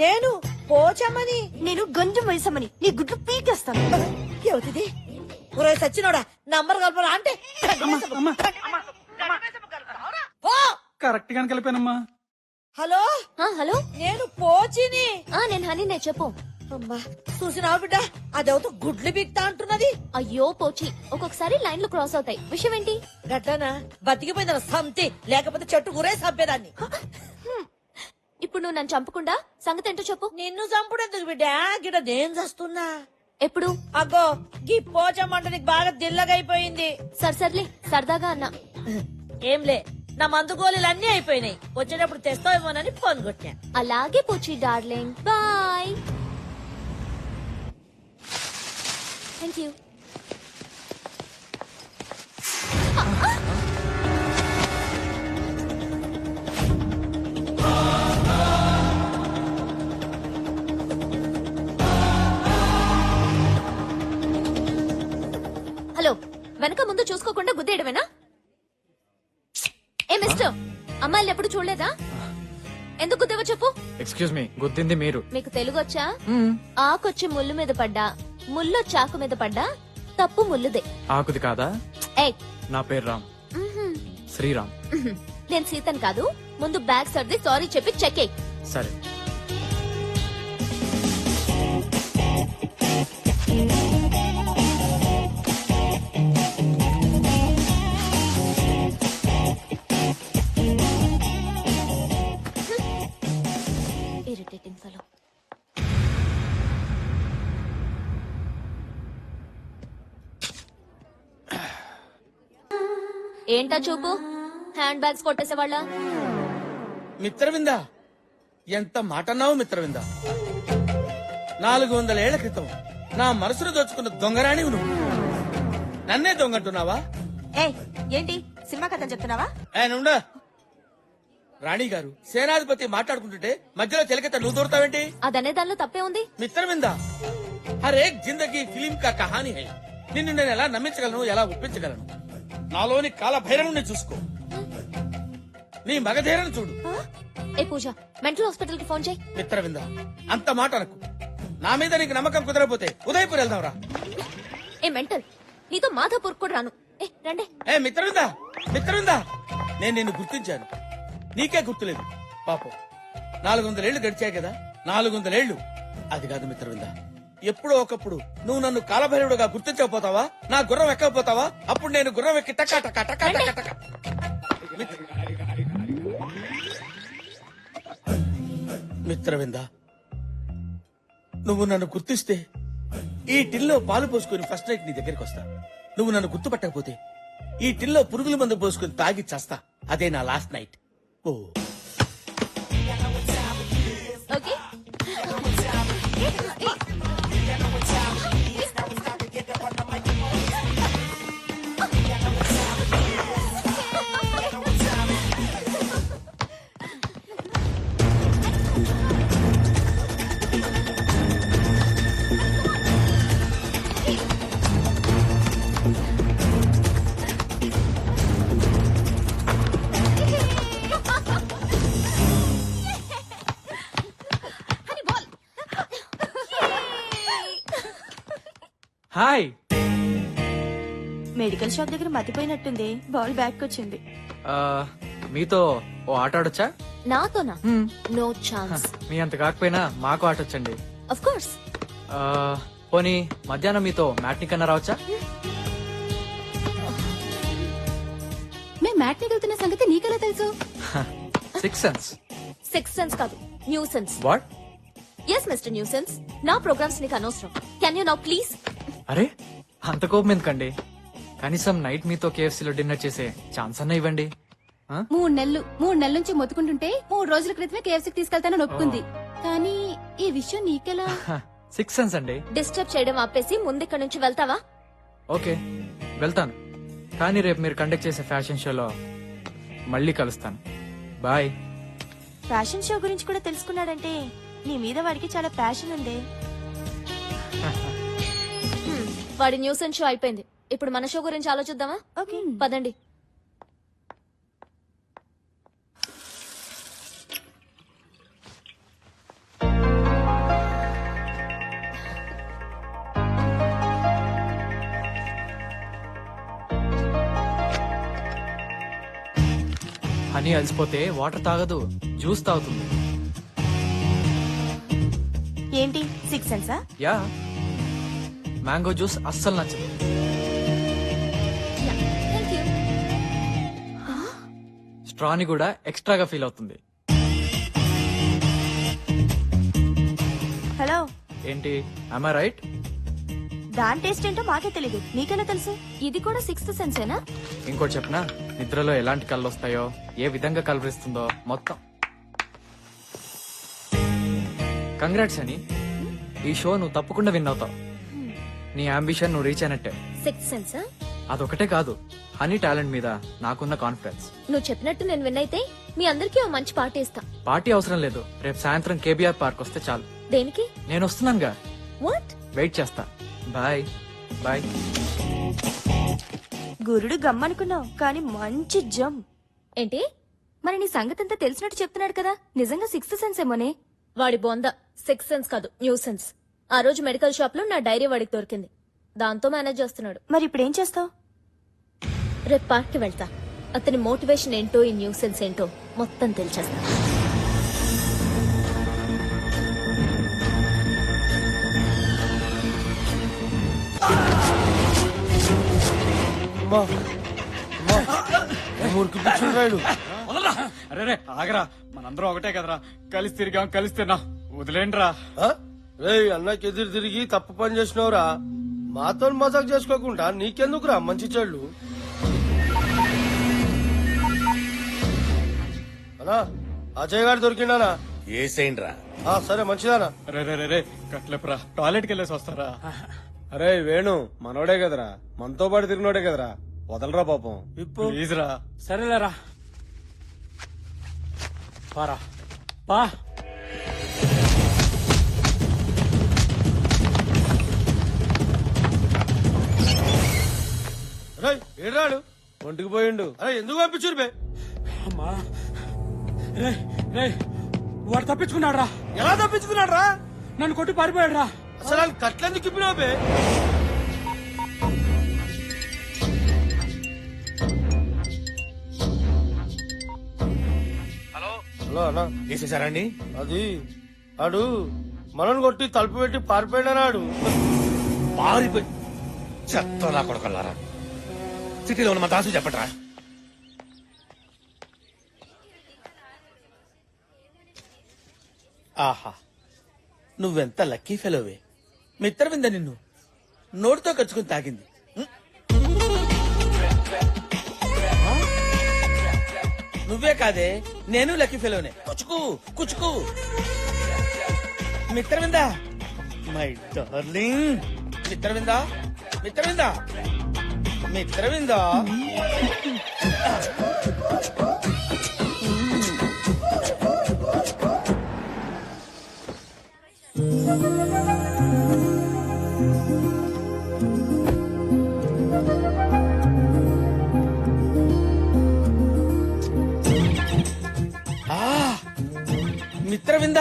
నేను పోచమ్మని. నేను గంజం వయసమ్మని, నీ గుడ్లు పీకేస్తాను. ఏమిటిది? ఒరే సచ్చినోడా, నంబర్ కలపరా అంటే పో. కరెక్ట్ గానే కలిపానమ్మా. హలో హలో నేను పోచిని. నేను హనీనే, చెప్పు. అమ్మా చూసినావు బిడ్డ, అదేవతో గుడ్లు బిక్తా అంటున్నది. అయ్యో పోచి, ఒక్కొక్కసారి లైన్లు క్రాస్ అవుతాయి. విషయం ఏంటి? గట్లనా? బతికిపోయిందన్న సంతి, లేకపోతే చెట్టు గురే చంపేదాన్ని. ఇప్పుడు నువ్వు నన్ను చంపకుండా సంగతి ఏంటో చెప్పు. నిన్ను చంపుడెందుకు బిడ్డ, గిడ నేను చస్తున్నా. ఎప్పుడు? అగ్గో గీ పోచమ్మంట నీకు బాగా దిల్లగైపోయింది. సర్లే సరదాగా అన్నా. ఏంలే, నా మందు గోళీలు అన్ని అయిపోయినాయి. వచ్చేటప్పుడు తెస్తావేమోనని ఫోన్ కొట్టా. అలాగే పోచి darling, bye. Thank you. Hello, వెనక ముందు చూసుకోకుండా గుద్దేయడమేనా? ఏ మిస్టర్, అమ్మాయిలు ఎప్పుడు చూడలేదా? ఎందుకు గుద్దేవో చెప్పు. ఎక్స్క్యూజ్ మీ, గుద్దింది మీరు. మీకు తెలుగు వచ్చా? ఆకొచ్చి ముళ్ళు మీద పడ్డా, ముల్లో చాకు మీద పడ్డా తప్పు ముల్లుదే. ఆకుది కాదా? ఏయ్, నా పేరు రామ్, శ్రీరామ్. నేను సీతన్ కాదు. ముందు బ్యాగ్ సర్ది సారీ చెప్పి చెక్ ఎయ్. సరే. Irritating fellow. ఏంటా చూపు? Hand bags కొట్టేసేవాళ్ళ? మిత్రవింద, ఎంత మాటన్నావు మిత్రవింద. 400 ఏళ్ల క్రితం నా మనసును దోచుకున్న దొంగరాణి నువ్వు నన్నే దొంగంటున్నావా? ఏంటి సినిమా కథ చెప్తున్నావా? నుండా రాణి గారు, సేనాధిపతి మాట్లాడుకుంటుంటే మధ్యలో చెలకెత్త నువ్వు దూరతావేంటి? అదనే దానిలో తప్పే ఉంది. మిత్రవింద, హరే జిందగీ ఫిలిం కా కహానీ హై. నిన్ను నేను ఎలా నమ్మించగలను, ఎలా ఒప్పించగలను? నాలోని కాలభైరవుని చూసుకో, నీ మగధీరను చూడు. ఏ పూజ, మెంటల్ హాస్పిటల్ కి ఫోన్ చేయి. మిత్రవింద, అంత మాట అనకు. నా మీద నీకు నమ్మకం కుదరకపోతే ఉదయపూర్ వెళ్దాంరా. ఏ మెంటల్, నీతో మాధాపూర్ కూడా రాను. రండి. ఏ మిత్రవింద, మిత్రవింద, నేను నిన్ను గుర్తించాను, నీకే గుర్తులేదు. పాపం 400 ఏళ్లు గడిచాయి కదా. 400 ఏళ్లు అది కాదు మిత్రవింద. ఎప్పుడో ఒకప్పుడు నువ్వు నన్ను కాలభైరవుడుగా గుర్తించకపోతావా? నా గుర్రం ఎక్కకపోతావా? అప్పుడు నేను గుర్రం ఎక్కి టకా టకా టకా టకా టకా. మిత్రవింద, నువ్వు నన్ను గుర్తిస్తే ఈ టిల్లో పాలు పోసుకుని ఫస్ట్ నైట్ నీ దగ్గరికి వస్తా. నువ్వు నన్ను గుర్తుపట్టకపోతే ఈ టిల్లో పురుగుల మందు పోసుకుని తాగి చేస్తా. అదే నా లాస్ట్ నైట్. ఓ ఓకే. హాయ్. మెడికల్ షాప్ దగ్గర మతిపోయినట్టుంది, బాల్ బ్యాక్ వచ్చింది. మీతో ఓ ఆట ఆడొచ్చా? నాతోనా? No chance. మీ అంత కాకపోయినా మాకు ఆటొచ్చండి. Of course. పోనీ మధ్యాహ్నం మీతో మ్యాట్ని కన్నా రావచ్చా? మేము మ్యాట్ని వెళ్తున్న సంగతి నీకెలా తెలుసు? 6 సెన్స్. 6 సెన్స్ కాదు, new sense. What? Yes mister new sense, నా ప్రోగ్రామ్స్ నీకు అనవసరం. Can you now please? అరే అంత కోపం ఎందుకండి? కనీసం నైట్ మీతో కేఎఫ్సీలో డిన్నర్ చేసే ఛాన్స్ అన్న ఇవ్వండి. 3 నెలల నుంచి మొత్తుకుంటుంటే 3 రోజుల క్రితమే కేఎఫ్సీకి తీసుకెళ్తానని ఒప్పుకుంది. కానీ ఈ విషయం నీకెలా? 6 సెన్స్ అండి. డిస్టర్బ్ చేయడం ఆపేసి ముందిక్కడి నుంచి వెళ్తావా? ఓకే వెళ్తాను, కానీ రేపు మీరు కండక్ట్ చేసే ఫ్యాషన్ షోలో మళ్ళీ కలుస్తాను. బాయ్. ఫ్యాషన్ షో గురించి కూడా తెలుసుకున్నాడంటే నీ మీద వాడికి చాలా ప్యాషన్ ఉంది. వాడి న్యూస్ అండ్ షో అయిపోయింది. ఇప్పుడు మన షో గురించి ఆలోచిద్దామా? ఓకే పదండి. హనీ అలసిపోతే వాటర్ తాగదు, జ్యూస్ తాగుతుంది. ఏంటి 6 సెన్సా? యా, మ్యాంగో జ్యూస్ అస్సలు నచ్చదు. స్ట్రాని కూడా ఎక్స్ట్రాగా ఫీల్ అవుతుంది. హలో, ఏంటి, ఐ రైట్? దాని టేస్ట్ ఏంటో మాకే తెలీదు, నీకెలా తెలుసు? ఇది కూడా 6th సెన్సేనా? ఇంకోటి చెప్పనా, నిద్రలో ఎలాంటి కళ్ళు వస్తాయో, ఏ విధంగా కలవరిస్తుందో మొత్తం. కంగ్రాట్స్ అని, ఈ షో నువ్వు తప్పకుండా విన్ అవుతావు. నీ అంబిషన్ నువ్వు రీచ్ అయినట్టే. 6th సెన్సా? అదొకటే కాదు, హనీ టాలెంట్ మీద నాకున్న కాన్ఫిడెన్స్. నువ్వు చెప్పినట్టు నేను విన్ అయితే మీ అందరికీ ఓ మంచి పార్టీ ఇస్తా. పార్టీ అవసరం లేదు, రేపు సాయంత్రం కేబీఆర్ పార్క్ వస్తే చాలు. దేనికి? నేను వస్తున్నానుగా, వాట్? వెయిట్ చేస్తా. Bye bye. గురుడు గమ్మనుకున్నావు కానీ మంచి జమ్. ఏంటి మరి నీ సంగతి అంతా తెలిసినట్టు చెప్తున్నాడు కదా, నిజంగా 6th సెన్స్ ఏమోనే? వాడి బొంద 6th సెన్స్ కాదు, న్యూ సెన్స్. ఆ రోజు మెడికల్ షాప్ లో నా డైరీ వాడికి దొరికింది, దాంతో మేనేజ్ చేస్తున్నాడు. మరి ఇప్పుడు ఏం చేస్తావు? రేపు పార్క్ కి వెళ్తా, అతని మోటివేషన్ ఏంటో ఈ న్యూ సెన్స్ ఏంటో మొత్తం తెలిచేస్తా. అరే ఆగరా, మనందరం ఒకటే కదరా, కలిసి తిరిగాం కలిసి తిన్నాం, వదిలేండ్రా. రే అన్నకి ఎదురు తిరిగి తప్పు పని చేసినవురా, మాతో మజాక్ చేసుకోకుండా నీకెందుకురా మంచి చెళ్ళు. అన్నా అజయ్ గారు దొరికిండానా? ఏసేండ్రా. సరే మంచిదానా. రే రే రే రే కట్లేపురా, టాయిలెట్ కి వెళ్ళేసి వస్తారా? అరే వేణు మనోడే కదరా, మనతో పాటు తిరిగినోడే కదరా, వదలరా పాపం. ప్లీజ్ రా. సరేలేరా, పారా పా. రే ఏడాడు ఒంటికి పోయిండు. అరే ఎందుకు పంపించురు బే? అమ్మా రే రే, వాడు తప్పించుకున్నాడు రా. ఎలా తప్పించుకున్నాడు రా? నన్ను కొట్టి పారిపోయాడు రా. అసలు ఆయన కట్లెందుకు ఇప్పినావు బే? హలో అన్నా, వేసేసారండి? అది ఆడు మనల్ని కొట్టి తలుపు పెట్టి పారిపోయినాడు. పారిపోయి చెత్తలా కొడకల్లారా. సిటీలో ఉన్న మా దాసు చెప్పట్రా. ఆహా, నువ్వెంత లక్కీ ఫెలోవే. మిత్రవింద నిన్ను నోటితో కచ్చుకుని తాగింది. నువ్వే కాదే, నేను లక్కీ ఫెలోనే. కుచుకు కుచుకు. Mitravinda, my darling. Mitravinda, Mitravinda, Mitravinda. Mitravinda,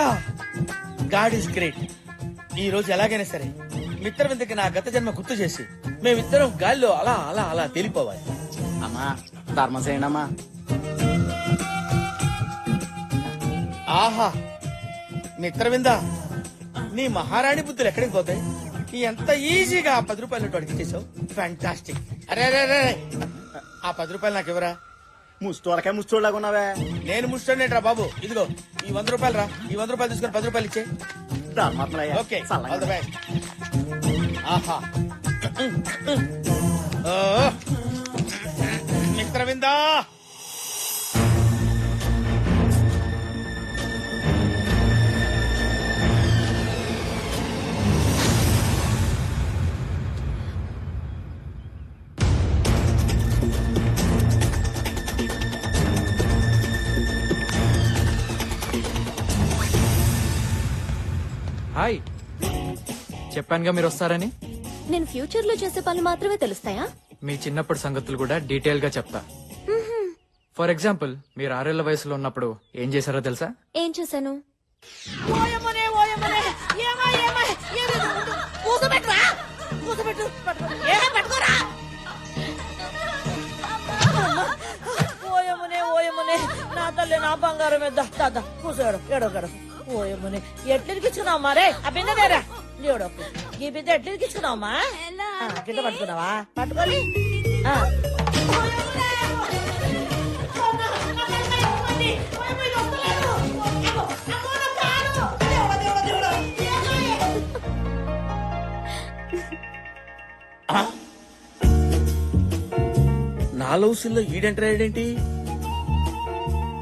god is great. ఈ రోజు ఎలాగైనా సరే మిత్రవిందకి నా గత జన్మ గుర్తు చేసి మేమిద్దరం గాల్లో అలా అలా అలా తేలిపోవాలి. అమ్మా ధర్మం చేయండి అమ్మా. ఆహా, మిత్రవింద, నీ మహారాణి బుద్ధులు ఎక్కడికి పోతాయి? ఎంత ఈజీగా ఆ 10 రూపాయలు అడిగి చేసావు. ఫ్యాంటాస్టిక్. అరే అరే అరే, ఆ 10 రూపాయలు నాకు ఇవ్వరా. ముష్టోళ్ళకే ముష్టోళ్ళగా ఉన్నావే. నేను ముష్టోనేట్రా బాబు. ఇదిగో ఈ 100 రూపాయలు రా. ఈ 100 రూపాయలు తీసుకొని 10 రూపాయలు ఇచ్చే. Okay, all the best. ఆహా, ఓ, మిత్రవిందా. హాయ్. చెప్పానుగా మీరు వస్తారని. నేను ఫ్యూచర్ లో చేసే పనులు మాత్రమే తెలుస్తాయా? మీ చిన్నప్పుడు సంగతులు కూడా డీటెయిల్ గా చెప్తా. ఫర్ ఎగ్జాంపుల్, మీరు 6 ఏళ్ల వయసులో ఉన్నప్పుడు ఏం చేశారో తెలుసా? ఏం చేశాను? ఓయమ్మనే ఓయమ్మనే ఏమా ఏమా ఏమి కూసబెట్టురా కూసబెట్టు పట్టుకోరా ఓయమ్మనే ఓయమ్మనే నా తల్లి నా బంగారం మీద దాదా కూసాడు ఎడగడు ఓయమ్మనే ఎట్లిరికిచ్చుకున్నావు మరే ఆ బిందెరా లేడొక్కు ఈ బిందె ఎట్లిరికిచ్చుకున్నావమ్మా కింద పట్టుకున్నావా పట్టుకోని నా లౌసుల్లో ఈడెంటరాడేంటి?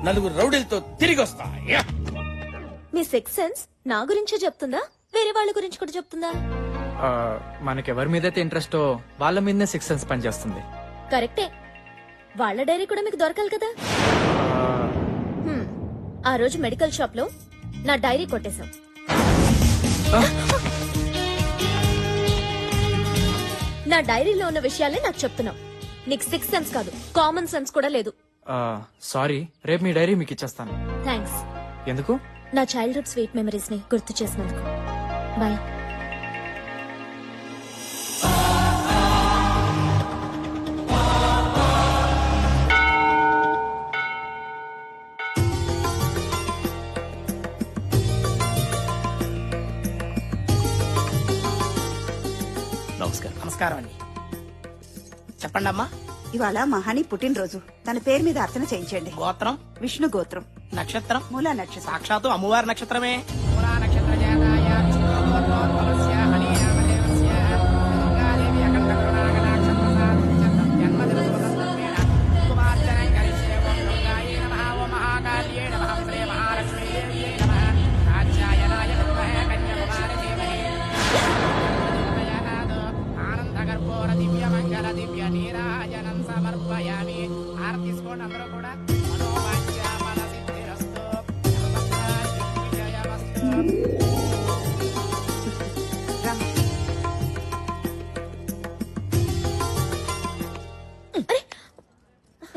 నలుగురు రౌడీలతో తిరిగి వస్తా. యా! మీ సిక్స్ సెన్స్ నా గురించే చెప్తుందా, వేరే వాళ్ళ గురించి కూడా చెప్తుందా? మనకెవరి మీదైతే ఇంట్రెస్టో వాళ్ళ మీదనే 6 సెన్స్ పనిచేస్తుంది. కరెక్టే. వాళ్ళ డైరీ కూడా మీకు దొరకాలి కదా. ఆ రోజు మెడికల్ షాప్ లో నా డైరీ కొట్టేశాం. నా డైరీలో ఉన్న విషయాలే నాకు చెప్తున్నావు. నీకు 6 సెన్స్ కాదు, కామన్ సెన్స్ కూడా లేదు. సారీ, రేపు మీ డైరీ మీకు ఇచ్చేస్తాను. థ్యాంక్స్. ఎందుకు? నా చైల్డ్హుడ్ స్వీట్ మెమరీస్ ని గుర్తు చేసినందుకు. బాయ్. నమస్కారం. నమస్కారం అండి. చెప్పండి అమ్మా. ఇవాళ మహాని పుట్టినరోజు. తన పేరు మీద అర్చన చేయించండి. గోత్రం విష్ణు గోత్రం. నక్షత్రం మూలా నక్షత్రం. సాక్షాత్తు అమ్మవారి నక్షత్రమే.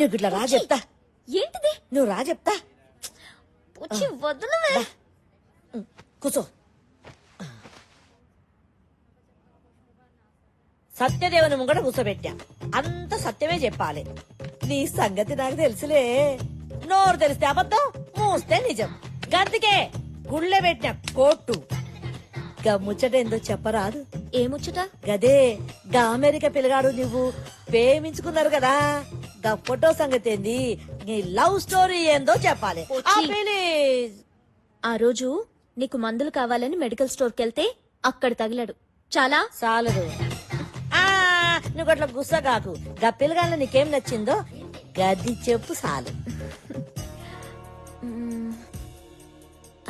నువ్వు ఇట్లా రా చెప్తా. ఏంటిది? నువ్వు రా చెప్తా. వచ్చి వదలవే. కూర్చో. సత్యదేవుని ముంగట కూర్చోబెట్టా. అంత సత్యమే చెప్పాలి. నీ సంగతి నాకు తెలుసులే. నోరు తెలిస్తే అబద్ధం, మూస్తే నిజం. గందుకే గుళ్ళె పెట్టిన కోట్టు. ముచ్చట ఏందో చెప్పరాదు? ఏముచ్చట? గదే గా అమెరికా పిల్లగాడు నువ్వు ప్రేమించుకున్నారు కదా, గా ఫోటో సంగతి ఏంది, నీ లవ్ స్టోరీ ఏందో చెప్పాలి. ప్లీజ్. ఆ రోజు నీకు మందులు కావాలని మెడికల్ స్టోర్ కెళ్తే అక్కడ తగిలాడు. చాలా చాలదు. నువ్వు అట్లా గుస్సా కాకు. గా పిల్లగాళ్ళ నీకేం నచ్చిందో గది చెప్పు చాలు.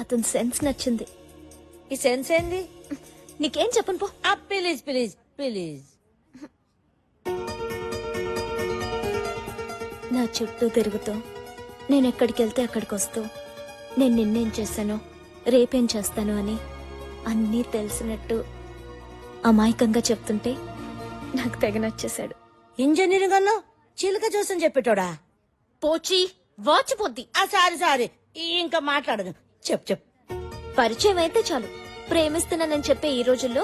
అతని సెన్స్ నచ్చింది. ఈ సెన్స్ ఏంది? నీకేం చెప్పను పో. Please please please. నా చుట్టూ తిరుగుతూ, నేను ఎక్కడికి వెళ్తే అక్కడికి వస్తూ, నేను నిన్నేం చేశాను, రేపేం చేస్తాను అని అన్నీ తెలిసినట్టు అమాయకంగా చెప్తుంటే నాకు తెగ నచ్చేశాడు. ఇంజనీరింగ్ అన్నా చిలుక చూసని చెప్పేటోడా? పోచి వాచిపోద్ది. సారీ ఇంకా మాట్లాడదు. చెప్పు. పరిచయం అయితే చాలు ప్రేమిస్తున్నానని చెప్పే ఈ రోజుల్లో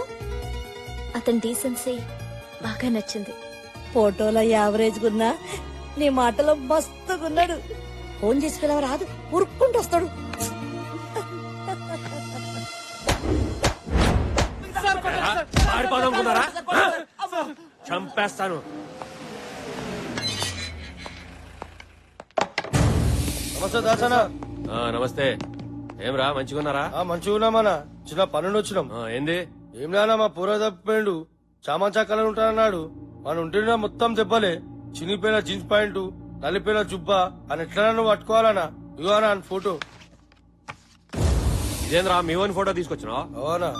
అతని డీసెన్సీ బాగా నచ్చింది. ఫోటోలో యావరేజ్ గున్నా, నీ మాటలో మస్తుగున్నాడు. ఫోన్ చేసి పిలవ రాదు, ఉరుక్కుంటూ వస్తాడు. చంపేస్తాను. నమస్తే దాసనా. నమస్తే. ఏమ్రా మంచిగున్నారా? మంచిగున్నామన్నా. చిన్న పనుండి వచ్చినాం. ఏంది? ఏం నానా మా పూర తప్పిపోయిండు. చామంచా కలర్ ఉంటానన్నాడు. మన ఉంటున్నా మొత్తం దెబ్బలే. చినిపోయిన జీన్స్ ప్యాంటు, నలిపోయిన జుబ్బా అని ఎట్లా నువ్వు పట్టుకోవాలనా? ఇవ్వనా ఫోటో. ఇదేంద్రా మీ ఓన్ ఫోటో తీసుకొచ్చినా? అవునా?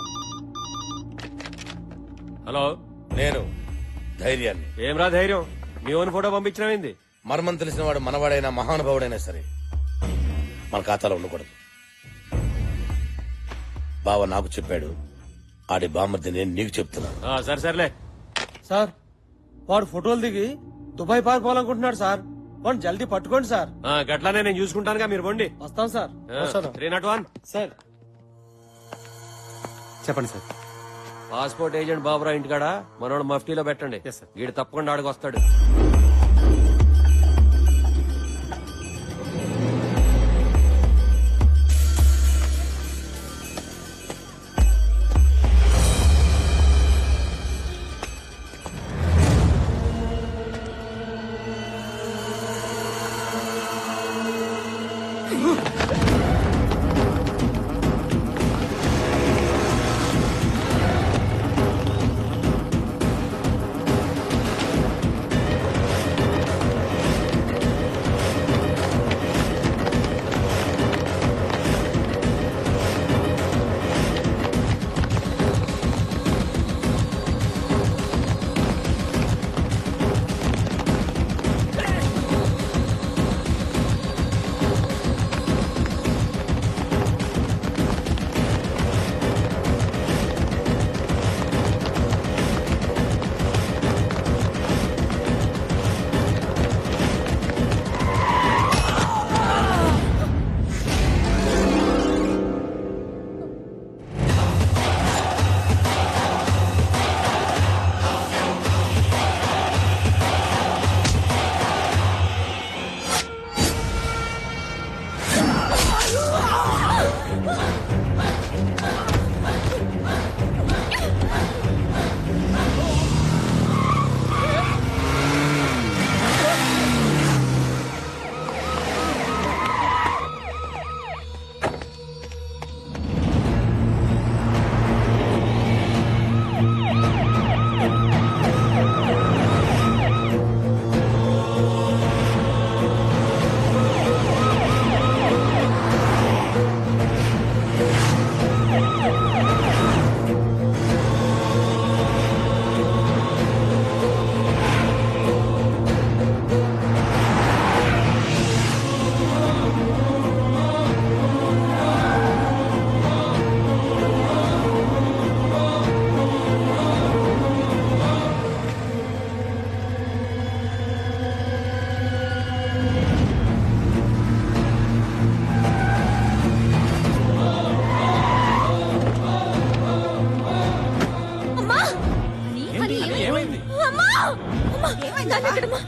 హలో, నేను ధైర్యాన్ని. ఏమ్రా ధైర్యం? మీ ఓన్ ఫోటో పంపించినవింది? మర్మం తెలిసిన వాడు మనవాడైనా మహానుభావుడైనా సరే మన ఖాతాలో ఉండకూడదు. బావ నాకు చెప్పాడు, ఆడి బామ్మర్ది నేను నీకు చెప్తున్నాను. సరే సర్లే సార్. వాడు ఫోటోలు దిగి దుబాయ్ పార్క్ పోవాలనుకుంటున్నాడు సార్. వాడు జల్దీ పట్టుకోండి సార్. గట్లానే నేను చూసుకుంటానుగా, మీరు బండి. వస్తాం సార్. 301 సార్. చెప్పండి సార్. పాస్పోర్ట్ ఏజెంట్ బాబురావు ఇంటికాడ మనోడు మఫ్టీలో పెట్టండి. వీడు తప్పకుండా ఆడికి వస్తాడు.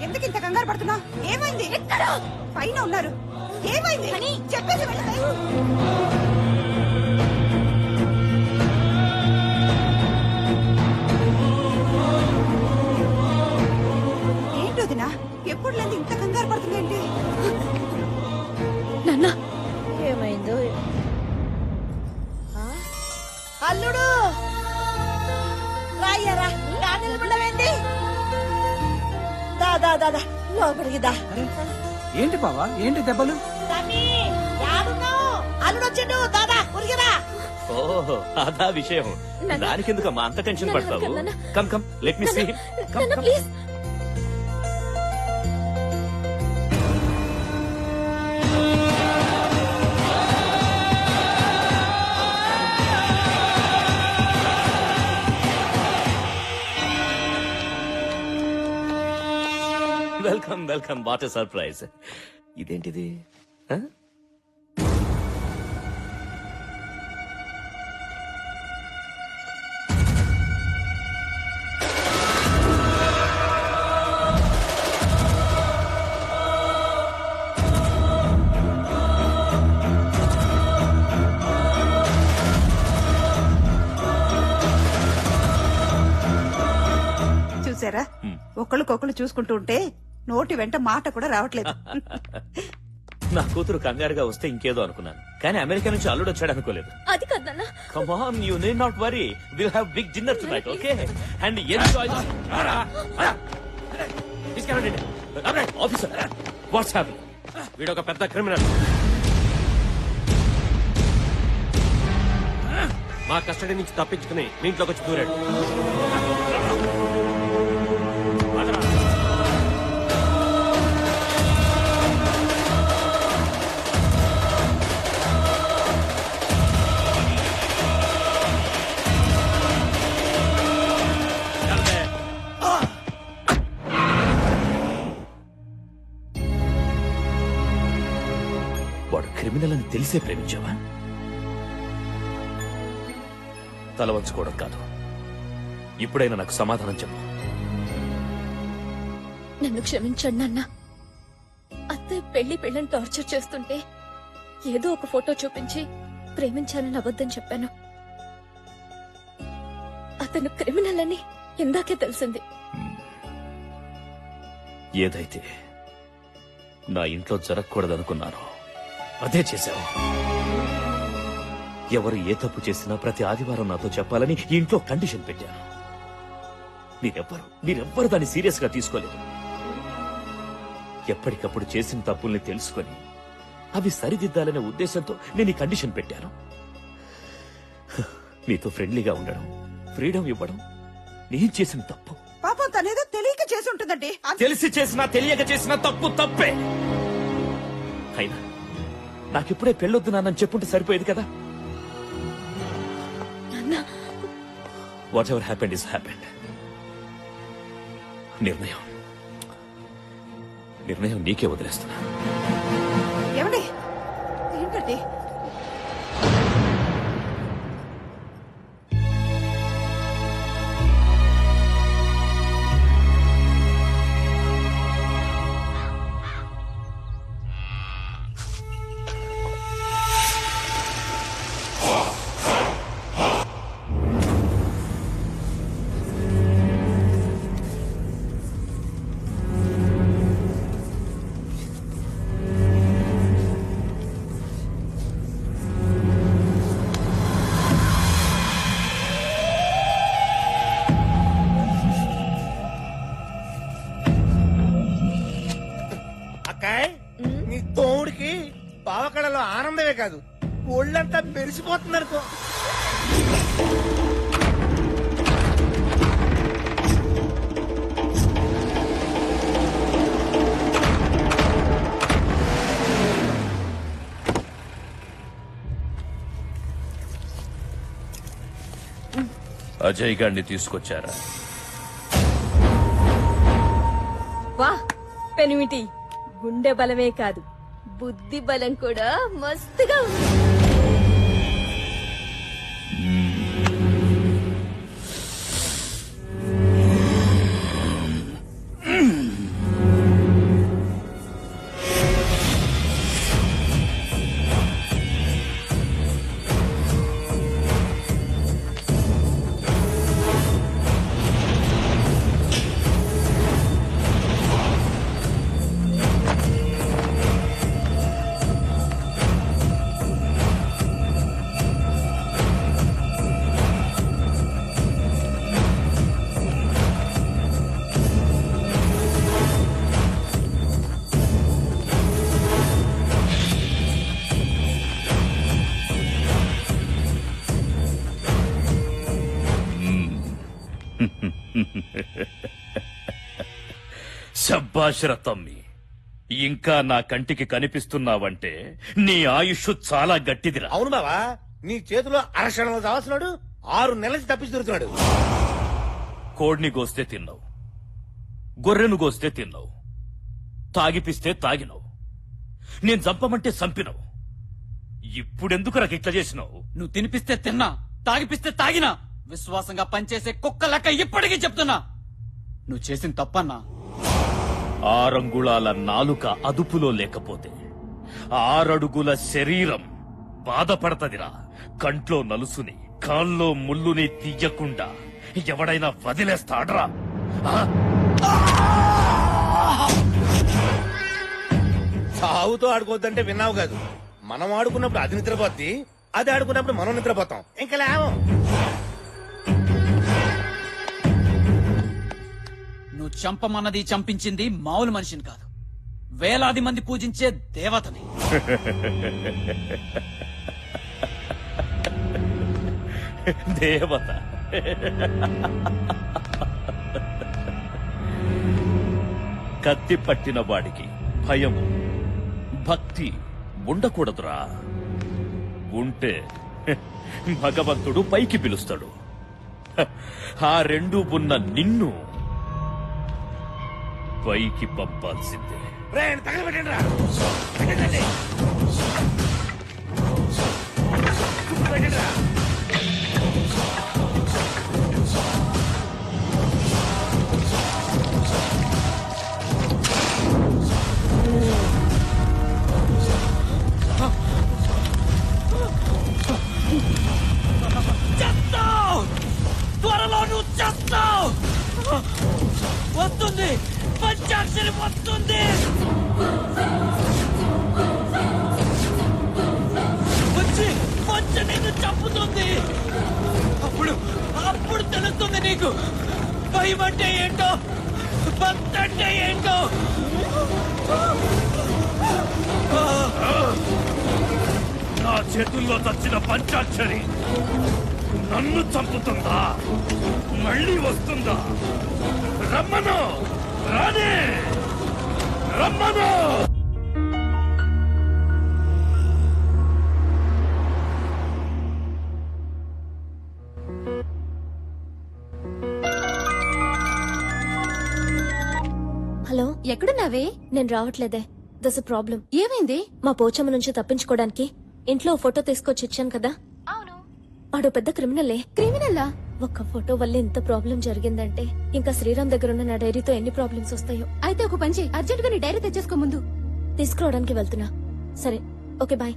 ఎందుకు ఇంత కంగారు పడుతున్నా? ఏమైంది? పైన ఉన్నారు. ఏమైంది చెప్పేసి వెళ్ళవే. ఏంటి వదినా, ఎప్పుడు లేదు ఇంత కంగారు పడుతుందేంటి? నాన్న ఏమైందో అల్లుడు రాయ్యారా నిలబడవేంటి? దాదా దాదా లోపలికి దా. ఏంటి బావా, ఏంటి దెబ్బలు? అల్లుడు వచ్చిండు, దాదా ఉరిగిరా. ఓహో అదా విషయం. దానికెందుకమ్మా అంత టెన్షన్ పడతావు? Come come let me see him. Come come. Please. Welcome welcome. What a surprise. ఇదేంటిది? ఆ? చూసారా, ఒకళ్ళకొకళ్ళు చూసుకుంటూ ఉంటే నోటి వెంట మాట కూడా రావట్లేదు. నా కూతురు కంగారుగా వస్తే ఇంకేదో అనుకున్నాను, కానీ అమెరికా నుంచి అల్లుడు వచ్చాడు అనుకోలేదు. అది కదన్నా. Come on, you need not worry. Will have big dinner tonight, okay? And enjoy. తీసుకెళ్ళండి. Officer, what's happening? వీడొక పెద్ద క్రిమినల్. మా కస్టడీ నుంచి తప్పించుకుని మీ ఇంట్లోకి వచ్చి దూరాడు. తెలిసే ప్రేమించావా? తల వంచుకోవడం కాదు. ఇప్పుడైనా నాకు సమాధానం చెప్పు. నన్ను క్షమించండి నాన్న. అత్తయ్య పెళ్లిని టార్చర్ చేస్తుంటే ఏదో ఒక ఫోటో చూపించి ప్రేమించానని అబద్ధం చెప్పాను. అతను క్రిమినల్ అని ఇందాకే తెలిసింది. ఏదైతే నా ఇంట్లో జరగకూడదనుకున్నానో అదే చేశావు. ఎవరు ఏ తప్పు చేసినా ప్రతి ఆదివారం నాతో చెప్పాలని ఈ ఇంట్లో కండిషన్ పెట్టాను. మీరెవ్వరు దాన్ని సీరియస్ గా తీసుకోలేదు. ఎప్పటికప్పుడు చేసిన తప్పుల్ని తెలుసుకొని అవి సరిదిద్దాలనే ఉద్దేశంతో నేను ఈ కండిషన్ పెట్టాను. మీతో ఫ్రెండ్లీగా ఉండడం, ఫ్రీడమ్ ఇవ్వడం నేను చేసిన తప్పు. పాపం తనేదో తెలియక చేసి ఉంటుందండి. తెలిసి చేసినా తెలియక చేసినా తప్పు తప్పే. అయినా నాకిప్పుడే పెళ్ళొద్దు నాన్నని చెప్పుంటే సరిపోయేది కదా. What ever happened is happened. నిర్ణయం నీకే వదిలేస్తున్నా. ఏమండి ఏంటండి? నీ తోడికి పావకళలో ఆనందమే కాదు, ఒళ్ళంతా మెరిసిపోతుంది అనుకో. అజయ్ గారిని తీసుకొచ్చారా? వా పెనిమిటి, గుండె బలమే కాదు బుద్ధి బలం కూడా మస్తుగా ఉంది. శబ్బాష్ తమ్మి, ఇంకా నా కంటికి కనిపిస్తున్నావంటే నీ ఆయుష్ చాలా గట్టిదిరా. అవును బావా, నీ చేతిలో అరక్షణంలో కావాల్సినాడు 6 నెలలకి తప్పించి దొరుకుతున్నాడు. కోడిని గోస్తే తిన్నావు, గొర్రెను గోస్తే తిన్నావు, తాగిపిస్తే తాగినావు, నేను చంపమంటే చంపినావు. ఇప్పుడెందుకు నాకు ఇట్లా చేసినావు? నువ్వు తినిపిస్తే తిన్నా, తాగిపిస్తే తాగినా, విశ్వాసంగా పనిచేసే కుక్క లెక్క ఇప్పటికీ చెప్తున్నా నువ్వు చేసిన తప్పన్నా. 6 అంగుళాల నాలుక అదుపులో లేకపోతే 6 అడుగుల శరీరం బాధపడతదిరా. కంట్లో నలుసుని, కాల్లో ముల్లుని తీయకుండా ఎవడైనా వదిలేస్తాడ్రా? సావుతో ఆడుకోవద్దంటే విన్నావు కాదు. మనం ఆడుకున్నప్పుడు అది నిద్రపోద్ది, అది ఆడుకున్నప్పుడు మనం నిద్రపోతాం. ఇంకా లేవం. నువ్వు చంపమన్నది చంపించింది మామూలు మనిషిని కాదు, వేలాది మంది పూజించే దేవతని. దేవత? కత్తి పట్టిన వాడికి భయము, భక్తి ఉండకూడదురా. ఉంటే భగవంతుడు పైకి పిలుస్తాడు. ఆ రెండు ఉన్న నిన్ను పైకి పంపాల్సిందే. చేస్తావు త్వరలో నువ్వు చేస్తావు వస్తుంది పంచాక్షరి వస్తుంది వచ్చి వచ్చి నిన్ను చంపుతుంది అప్పుడు అప్పుడు తెలుస్తుంది నీకు భయం అంటే ఏంటో భక్తి అంటే ఏంటో నా చేతుల్లో చచ్చిన పంచాక్షరి నన్ను చంపుతుందా మళ్ళీ వస్తుందా రమ్మను రానే రమ్మను హలో ఎక్కడున్నావే? నేను రావట్లేదే. దస్ ప్రాబ్లం. ఏమైంది? మా పోచమ్మ నుంచి తప్పించుకోవడానికి ఇంట్లో ఓ ఫోటో తీసుకొచ్చి ఇచ్చాను కదా. అవును. వాడు పెద్ద క్రిమినలే. క్రిమినల్లా? ఒక్క ఫోటో వల్ల ఇంత ప్రాబ్లం జరిగిందంటే ఇంకా శ్రీరామ్ దగ్గర ఉన్న నా డైరీతో ఎన్ని ప్రాబ్లమ్స్ వస్తాయో. అయితే ఒక పని చెయ్యి, అర్జెంట్ గా నీ డైరీ తెచ్చేసుకో ముందు. తీసుకురావడానికి వెళ్తున్నా. సరే, ఓకే, బాయ్.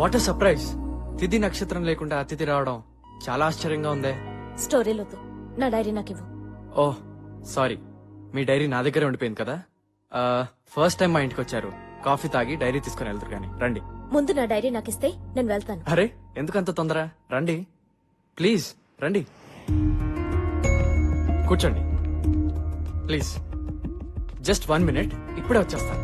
What surprise! తిథి నక్షత్రం లేకుండా అతిథి రావడం చాలా ఆశ్చర్యంగా ఉందే. స్టోరీలొద్దు, నా డైరీ నాకు ఇవ్వు. ఓహ్ సారీ, మీ డైరీ నా దగ్గరే ఉండిపోయింది కదా. ఫస్ట్ టైం మా ఇంటికి వచ్చారు, కాఫీ తాగి డైరీ తీసుకుని వెళ్తారు కానీ రండి. ముందు నా డైరీ నాకు ఇస్తే నేను వెళ్తాను. అరే ఎందుకంత తొందర? రండి ప్లీజ్, రండి కూర్చోండి ప్లీజ్. జస్ట్ 1 minute, ఇప్పుడే వచ్చేస్తాను.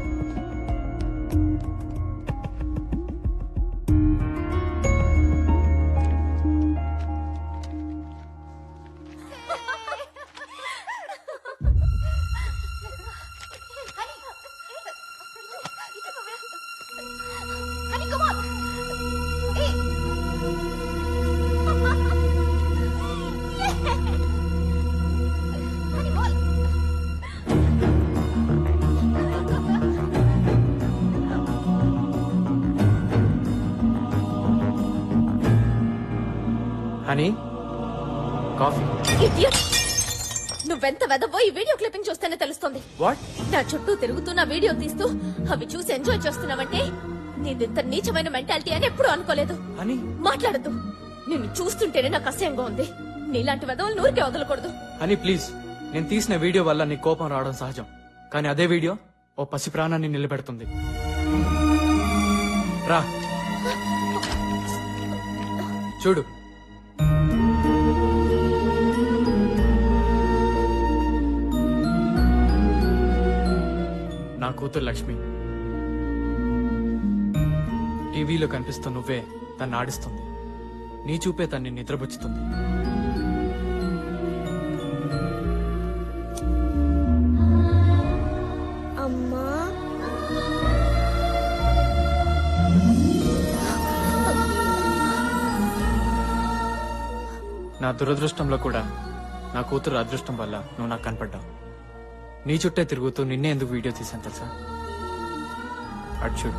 Honey, coffee. ఇడియట్! నువ్వెంత వెదవో ఈ వీడియో క్లిప్పింగ్ చూస్తేనే తెలుస్తుంది. వాట్? నా చుట్టూ తిరుగుతున్న వీడియో తీస్తూ అవి చూసి ఎంజాయ్ చేస్తున్నావంటే నీదింత నీచమైన మెంటాలిటీ అని ఎప్పుడూ అనుకోలేదు. హనీ, మాట్లాడద్దు. నిన్ను చూస్తుంటేనే నాకు అసహ్యంగా ఉంది. నీలాంటి వెదవులు నూరికే వదలకూడదు. హనీ ప్లీజ్, నేను తీసిన వీడియో వల్ల నీ కోపం రావడం సహజం, కానీ అదే వీడియో ఓ పసి ప్రాణాన్ని నిలబెడుతుంది. రా చూడు. నా కూతురు లక్ష్మి. టీవీలో కనిపిస్తున్న నువ్వే తన్ని ఆడిస్తుంది, నీ చూపే తన్ని నిద్రపుచ్చుతుంది. అమ్మా, నా దురదృష్టంలో కూడా నా కూతురు అదృష్టం వల్ల నువ్వు నాకు కనపడ్డావు. నీ చుట్టే తిరుగుతూ నిన్నే ఎందుకు వీడియో తీసాను తెలుసా? అటు చూడు.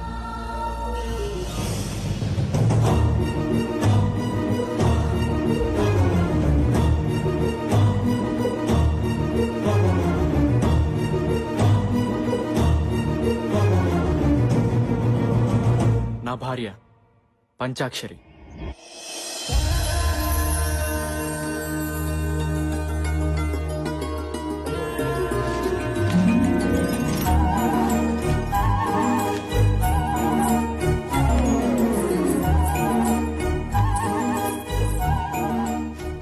నా భార్య పంచాక్షరి.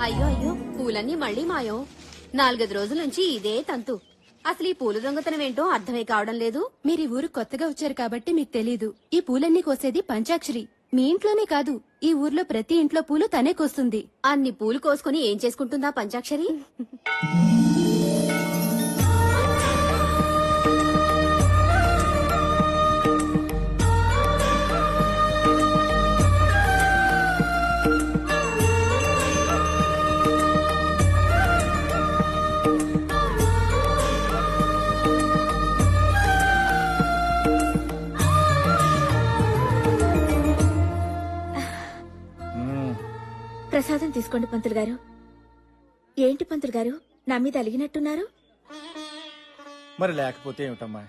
అయ్యో అయ్యో, పూలన్నీ మళ్ళీ మాయం. 4-5 రోజుల నుంచి ఇదే తంతు. అసలు ఈ పూల దొంగతనం ఏంటో అర్థమై కావడం లేదు. మీరు ఈ ఊరు కొత్తగా వచ్చారు కాబట్టి మీకు తెలీదు. ఈ పూలన్నీ కోసేది పంచాక్షరి. మీ ఇంట్లోనే కాదు, ఈ ఊర్లో ప్రతి ఇంట్లో పూలు తనే కోస్తుంది. అన్ని పూలు కోసుకుని ఏం చేసుకుంటుందా పంచాక్షరి? తీసుకోండి పంతులు గారు. ఏంటి పంతులు గారు నా మీద అలిగినట్టున్నారు? మరి లేకపోతే ఏమిటమ్మా,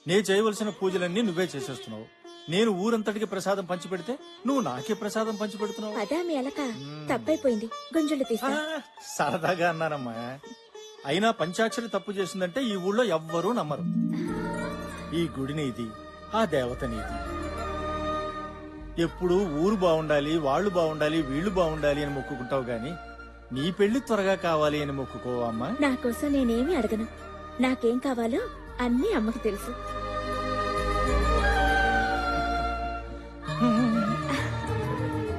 నేను చేయవలసిన పూజలన్నీ నువ్వే చేసేస్తున్నావు. నేను ఊరంతటికి ప్రసాదం పంచిపెడితే నువ్వు నాకే ప్రసాదం పంచిపెడుతున్నావు. అదా మీ అలక తప్పైపోయింది. గుంజులు తీసా. సరదాగా అన్నానమ్మా. అయినా పంచాక్షరి తప్పు చేసిందంటే ఈ ఊళ్ళో ఎవ్వరూ నమ్మరు. ఈ గుడి నీది, ఆ దేవత నీది. ఎప్పుడు ఊరు బాగుండాలి, వాళ్ళు బాగుండాలి, వీళ్ళు బాగుండాలి అని మొక్కుకుంటావు గాని నీ పెళ్లి త్వరగా కావాలి అని మొక్కుకోవమ్మా. నా కోసం నేనేమి అడగను. నాకేం కావాలో అన్నీ అమ్మకి తెలుసు.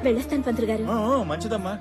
వెళ్ళొస్తాను పంతులు గారు. మంచిదమ్మా.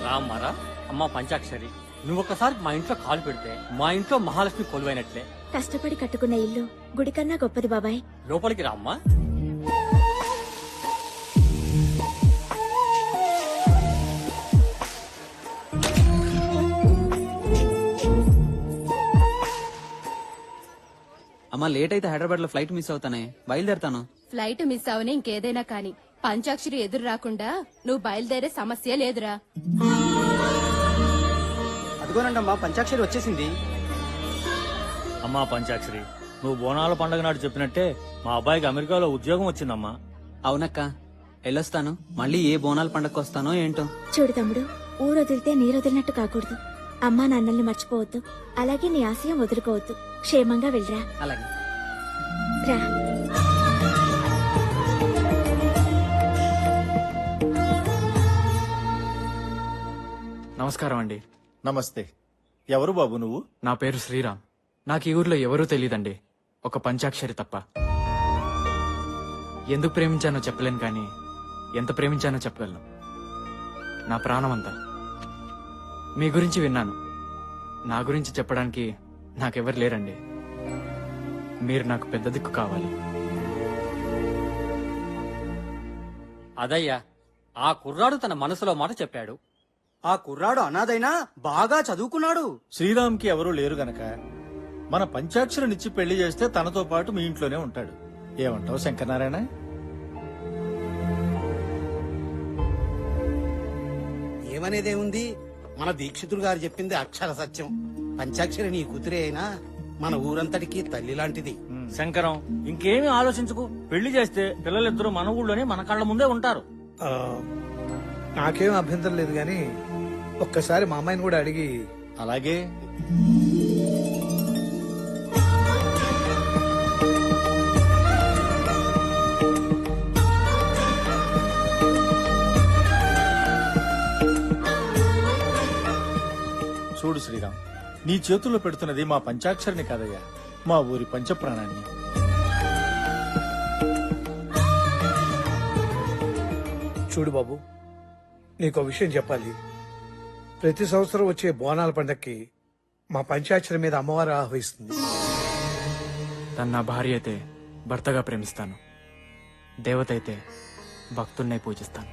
రామ్మారా అమ్మ పంచాక్షరి, నువ్వు ఒక్కసారి మా ఇంట్లో కాలు పెడితే మా ఇంట్లో మహాలక్ష్మి కొలువైనట్లే. కష్టపడి కట్టుకున్న ఇల్లు గుడి కన్నా గొప్పది బాబాయ్. లోపలికి రామ్మా. అమ్మా లేట్ అయితే హైదరాబాద్ లో ఫ్లైట్ మిస్ అవుతానే, బయలుదేరుతాను. ఫ్లైట్ మిస్ అవని ఇంకేదైనా కాని పంచాక్షరి ఎదురు రాకుండా నువ్వు బయలుదేరే సమస్య లేదురా. అదిగోనండమ్మా పంచాక్షరి వచ్చేసింది. అమ్మా పంచాక్షరి, నువ్వు బోనాల పండుగ నాడు చెప్పినట్టే మా అబ్బాయికి అమెరికాలో ఉద్యోగం వచ్చిందమ్మా. అవునక్క, వెళ్ళొస్తాను. మళ్ళీ ఏ బోనాల పండగకు వస్తానో ఏంటో. చూడు తమ్ముడు, ఊరు వదిలితే నీరు వదిలినట్టు కాకూడదు. అమ్మా నాన్నల్ని మర్చిపోవద్దు. అలాగే నీ ఆశయం వదులుకోవద్దు. క్షేమంగా వెళ్ళరా. అలాగే రా. నమస్కారం అండి. నమస్తే. ఎవరు బాబు నువ్వు? నా పేరు శ్రీరామ్. నాకు ఈ ఊర్లో ఎవరూ తెలియదండి, ఒక పంచాక్షరి తప్ప. ఎందుకు ప్రేమించానో చెప్పలేను కానీ ఎంత ప్రేమించానో చెప్పగలను. నా ప్రాణమంతా. మీ గురించి విన్నాను. నా గురించి చెప్పడానికి నాకెవరు లేరండి. మీరు నాకు పెద్ద దిక్కు కావాలి. అదయ్యా, ఆ కుర్రాడు తన మనసులో మాట చెప్పాడు. ఆ కుర్రాడు అనాథైనా బాగా చదువుకున్నాడు. శ్రీరామ్కి ఎవరూ లేరు గనక మన పంచాక్షరినిచ్చి పెళ్లి చేస్తే తనతో పాటు మీ ఇంట్లోనే ఉంటాడు. ఏమంటావు శంకరనారాయణ? ఏమనేదేముంది, మన దీక్షితులు గారు చెప్పింది అక్షర సత్యం. పంచాక్షరి నీ కూతురే అయినా మన ఊరంతటికి తల్లి లాంటిది. శంకరం, ఇంకేమీ ఆలోచించుకు. పెళ్లి చేస్తే పిల్లలిద్దరూ మన ఊళ్ళోనే మన కళ్ళ ముందే ఉంటారు. నాకేం అభ్యంతరం లేదు గాని ఒక్కసారి మా అమ్మాయిని కూడా అడిగి. అలాగే. చూడు శ్రీరామ్, నీ చేతుల్లో పెడుతున్నది మా పంచాక్షరిని కాదయ్యా, మా ఊరి పంచప్రాణాన్ని. చూడు బాబు, నీకో విషయం చెప్పాలి. ప్రతి సంవత్సరం వచ్చే బోనాల పండక్కి మా పంచాక్షరి మీద అమ్మవారు ఆహ్వానిస్తుంది. తను నా భార్య అయితే భర్తగా ప్రేమిస్తాను, దేవత అయితే భక్తున్నే పూజిస్తాను.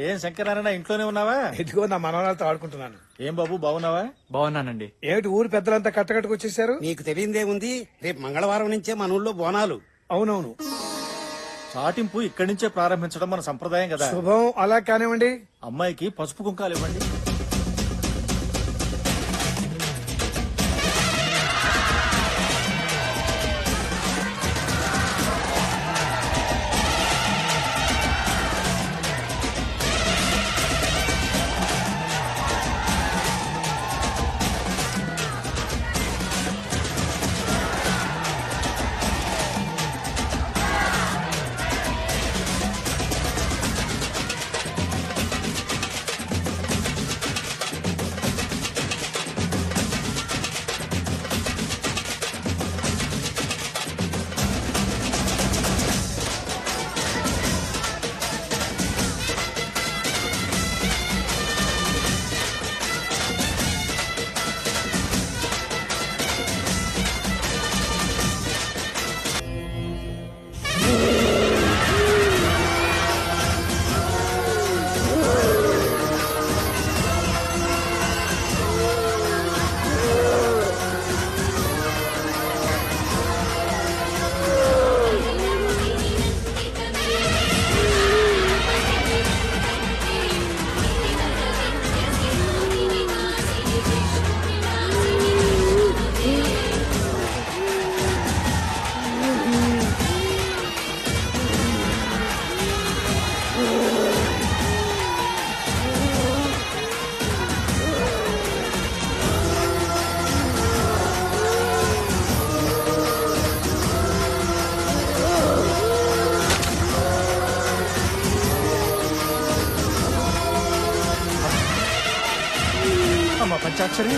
ఏం శంకరనారాయణ, ఇంట్లోనే ఉన్నావా? ఇదిగో నా మనవరాలతో ఆడుకుంటున్నాను. ఏం బాబు, బాగున్నావా? బాగున్నానండి. ఏమిటి ఊరు పెద్దలంతా కట్టకట్టుకు వచ్చేసారు? నీకు తెలియదేముంది, రేపు మంగళవారం నుంచే మన ఊళ్ళో బోనాలు. అవునవును, చాటింపు ఇక్కడి నుంచే ప్రారంభించడం మన సంప్రదాయం కదా. శుభం. అలా కానివ్వండి. అమ్మాయికి పసుపు కుంకాలు ఇవ్వండి. పంచాక్షరి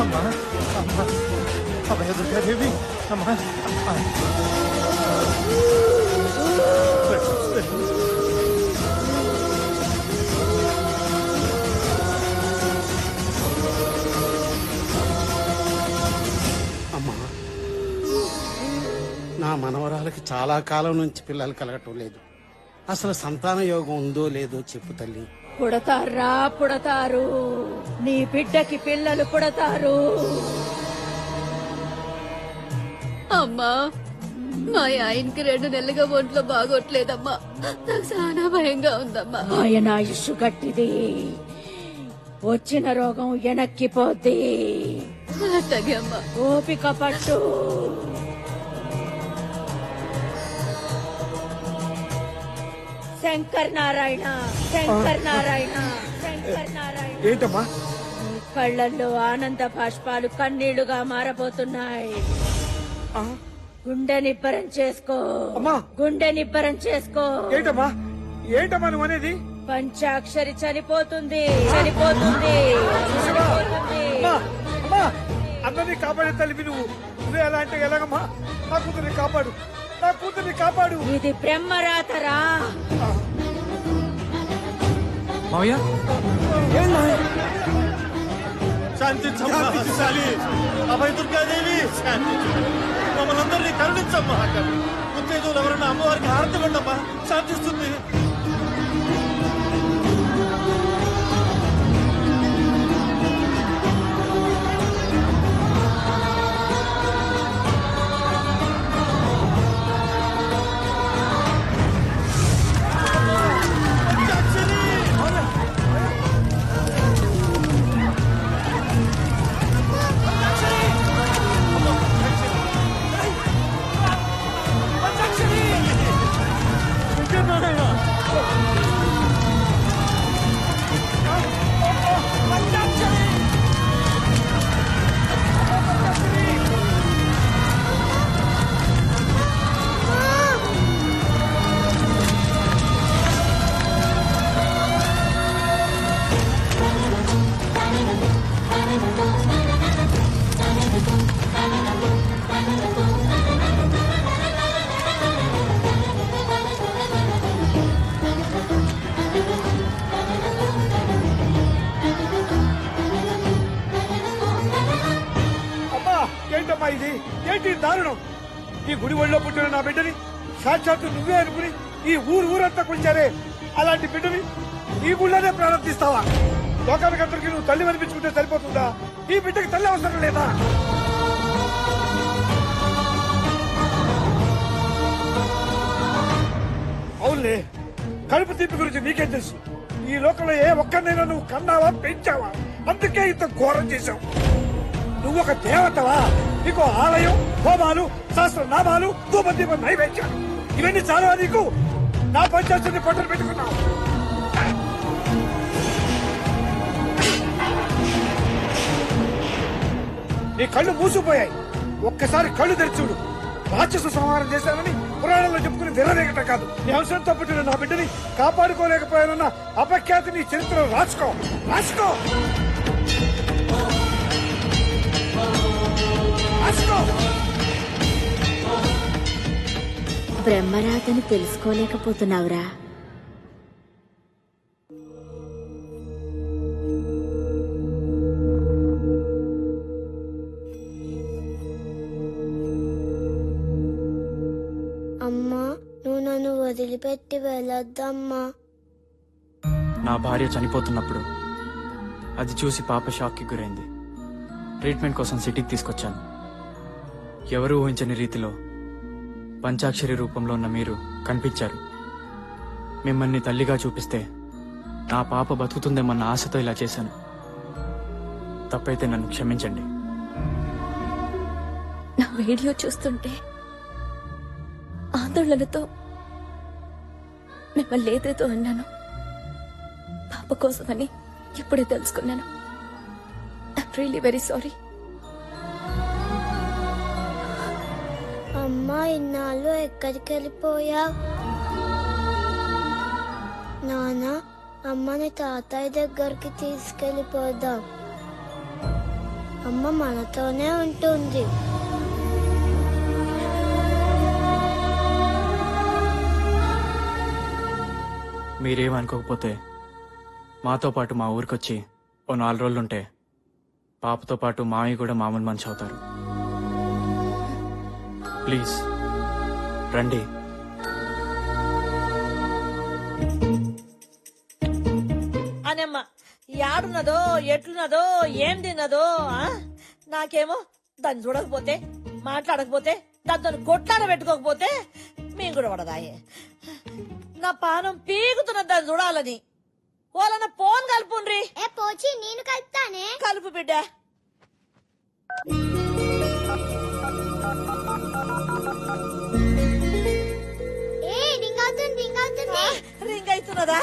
అమ్మా అమ్మా అభయ దుర్గాదేవి అమ్మా అమ్మా నా మనవరాలకి చాలా కాలం నుంచి పిల్లలు కలగటం లేదు. అసలు సంతాన యోగం ఉందో లేదో చెప్పు తల్లి. పుడతారా పుడతారు, నీ బిడ్డకి పిల్లలు పుడతారు. అమ్మా మా ఆయనకి 2 నెలలుగా ఒంట్లో బాగోట్లేదమ్మా. నాకు చాలా భయంగా ఉందమ్మా. ఆయన ఆయుష్ గట్టిది, వచ్చిన రోగం వెనక్కిపోద్ది. అట్లాగే అమ్మా. ఓపిక పట్టు. శంకర్ నారాయణ, శంకర్ నారాయణ, శంకర్ నారాయణ. ఏంటమ్మా నీ కళ్ళల్లో ఆనంద బాష్పాలు కన్నీళ్లుగా మారబోతున్నాయి. గుండె నిబ్బరం చేసుకో, గుండె నిబ్బరం చేసుకో. ఏంటమ్మా ఏంటమ్మా నువ్వు అనేది? పంచాక్షరి చనిపోతుంది, చనిపోతుంది, చనిపోతుంది. అమ్మా అందరినీ కాపాడే తల్లివి నువ్వు. నువ్వే ఎలా అంటే ఎలాగమ్మా? నా కూతుర్ని కాపాడు, నా కూతుర్ని కాపాడు. ఇది బ్రహ్మరాతరా. మావయ్య శాంతించాలి. అభయ దుర్గాదేవి మమ్మల్ని అందరినీ కరుణించమ్మా. ఉత్తేజులు ఎవరన్నా అమ్మవారికి హారతి ఇవ్వండమ్మా, శాంతిస్తుంది. ఏంటమ్మా ఇది? ఏంటి దారుణం? ఈ గుడి ఒళ్ళో పుట్టిన నా బిడ్డని సాక్షాత్తు నువ్వే అనుకుని ఈ ఊరంతా కొంచారే. అలాంటి బిడ్డని ఈ గుళ్ళోనే ప్రారంభిస్తావా? లోకానికందరికి నువ్వు తల్లి అనిపించుకుంటే సరిపోతుందా? ఈ బిడ్డకి తల్లి అవసరం లేదా? అవునులే, కడుపు తీపి గురించి నీకేం తెలుసు? ఈ లోకంలో ఏ ఒక్కరినైనా నువ్వు కన్నావా, పెంచావా? అందుకే ఇంత ఘోరం చేశావు. నువ్వు ఒక దేవతవా? నీకు ఆలయం, హోమాలు, సహస్రనామాలు, ధూపదీప నైవేద్యాలు ఇవన్నీ చాలా. నీకు నా పంచాయతీని పట్టలు పెట్టుకున్నావు. నీ కళ్ళు మూసిపోయాయి. ఒక్కసారి కళ్ళు తెరిచుడు. రాక్షస సంహారం చేశానని పురాణంలో చెప్పుకుని విర్రవేగటం కాదు. నీ అవసరంతో పుట్టిన నా బిడ్డని కాపాడుకోలేకపోయానన్న అపఖ్యాతి నీ చరిత్రలో రాసుకో, రాసుకో. బ్రహ్మరాతని తెలుసుకోలేకపోతున్నావురా. అమ్మా, నువ్వు నన్ను వదిలిపెట్టి వెళ్ళొద్దమ్మా. నా భార్య చనిపోతున్నప్పుడు అది చూసి పాప షాక్కి గురైంది. ట్రీట్మెంట్ కోసం సిటీకి తీసుకొచ్చాను. ఎవరూ ఊహించని రీతిలో పంచాక్షరి రూపంలో ఉన్న మీరు కనిపించారు. మిమ్మల్ని తల్లిగా చూపిస్తే నా పాప బతుకుతుందేమన్న ఆశతో ఇలా చేశాను. తప్పైతే నన్ను క్షమించండి. నా వీడియో చూస్తుంటే ఆందోళనతో మిమ్మల్ని ఏదేదో అన్నాను. పాప కోసమని ఇప్పుడే తెలుసుకున్నాను. I'm really very sorry. అమ్మా ఇన్నాళ్ళు ఎక్కడికి వెళ్ళిపోయా? నాన్న అమ్మని తాతయ్య దగ్గరికి తీసుకెళ్ళిపోదాం. అమ్మ మనతోనే ఉంటుంది. మీరేమనుకోకపోతే మాతో పాటు మా ఊరికొచ్చి ఓ 4 రోజులుంటే పాపతో పాటు మామయ్య కూడా మామూలు మనిషి అవుతారు. ప్లీజ్ రండి. అనమ్మ యాడున్నదో ఎట్లున్నదో ఏం తిన్నదో నాకేమో దాన్ని చూడకపోతే మాట్లాడకపోతే దాంతో కొట్లాడ పెట్టుకోకపోతే మేము కూడా పడదాయే. నా పానం పీగుతున్న దాన్ని చూడాలని వాళ్ళన్న ఫోన్ కలుపుండ్రి. ఏ పోచి నేను కలుపుతానే. కలుపు బిడ్డ. ఏ రింగ్ అవుతుంది రింగ్ అవుతుంది. రింగ్ అవుతున్నదా?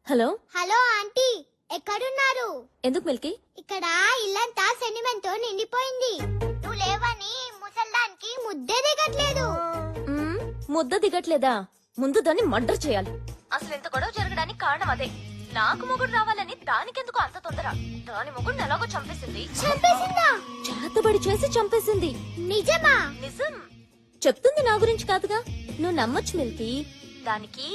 హలో హలో ఆంటీ ఎక్కడున్నారు? ఎందుకు మిల్కీ? ఇక్కడ ఇల్లంతా సెంటిమెంట్ తో నిండిపోయింది. నువ్వు లేవని ముసల్దానికి ముద్దే దిగట్లేదు. ముద్ద దిగట్లేదా? ముందు దాన్ని మర్డర్ చేయాలి. అసలు ఎంత గొడవ జరగడానికి కారణం అదే. నాకు మొగుడు రావాలని దానికెందుకు అంత తొందర? దాని మొగుడు ఎలాగో చంపేసింది. చంపేసిందా? చేతబడి చేసి చంపేసింది. నిజమా? నిజం. చెప్తుంది నా గురించి కాదుగా, నువ్వు నమ్మొచ్చు మిల్కీ. దానికి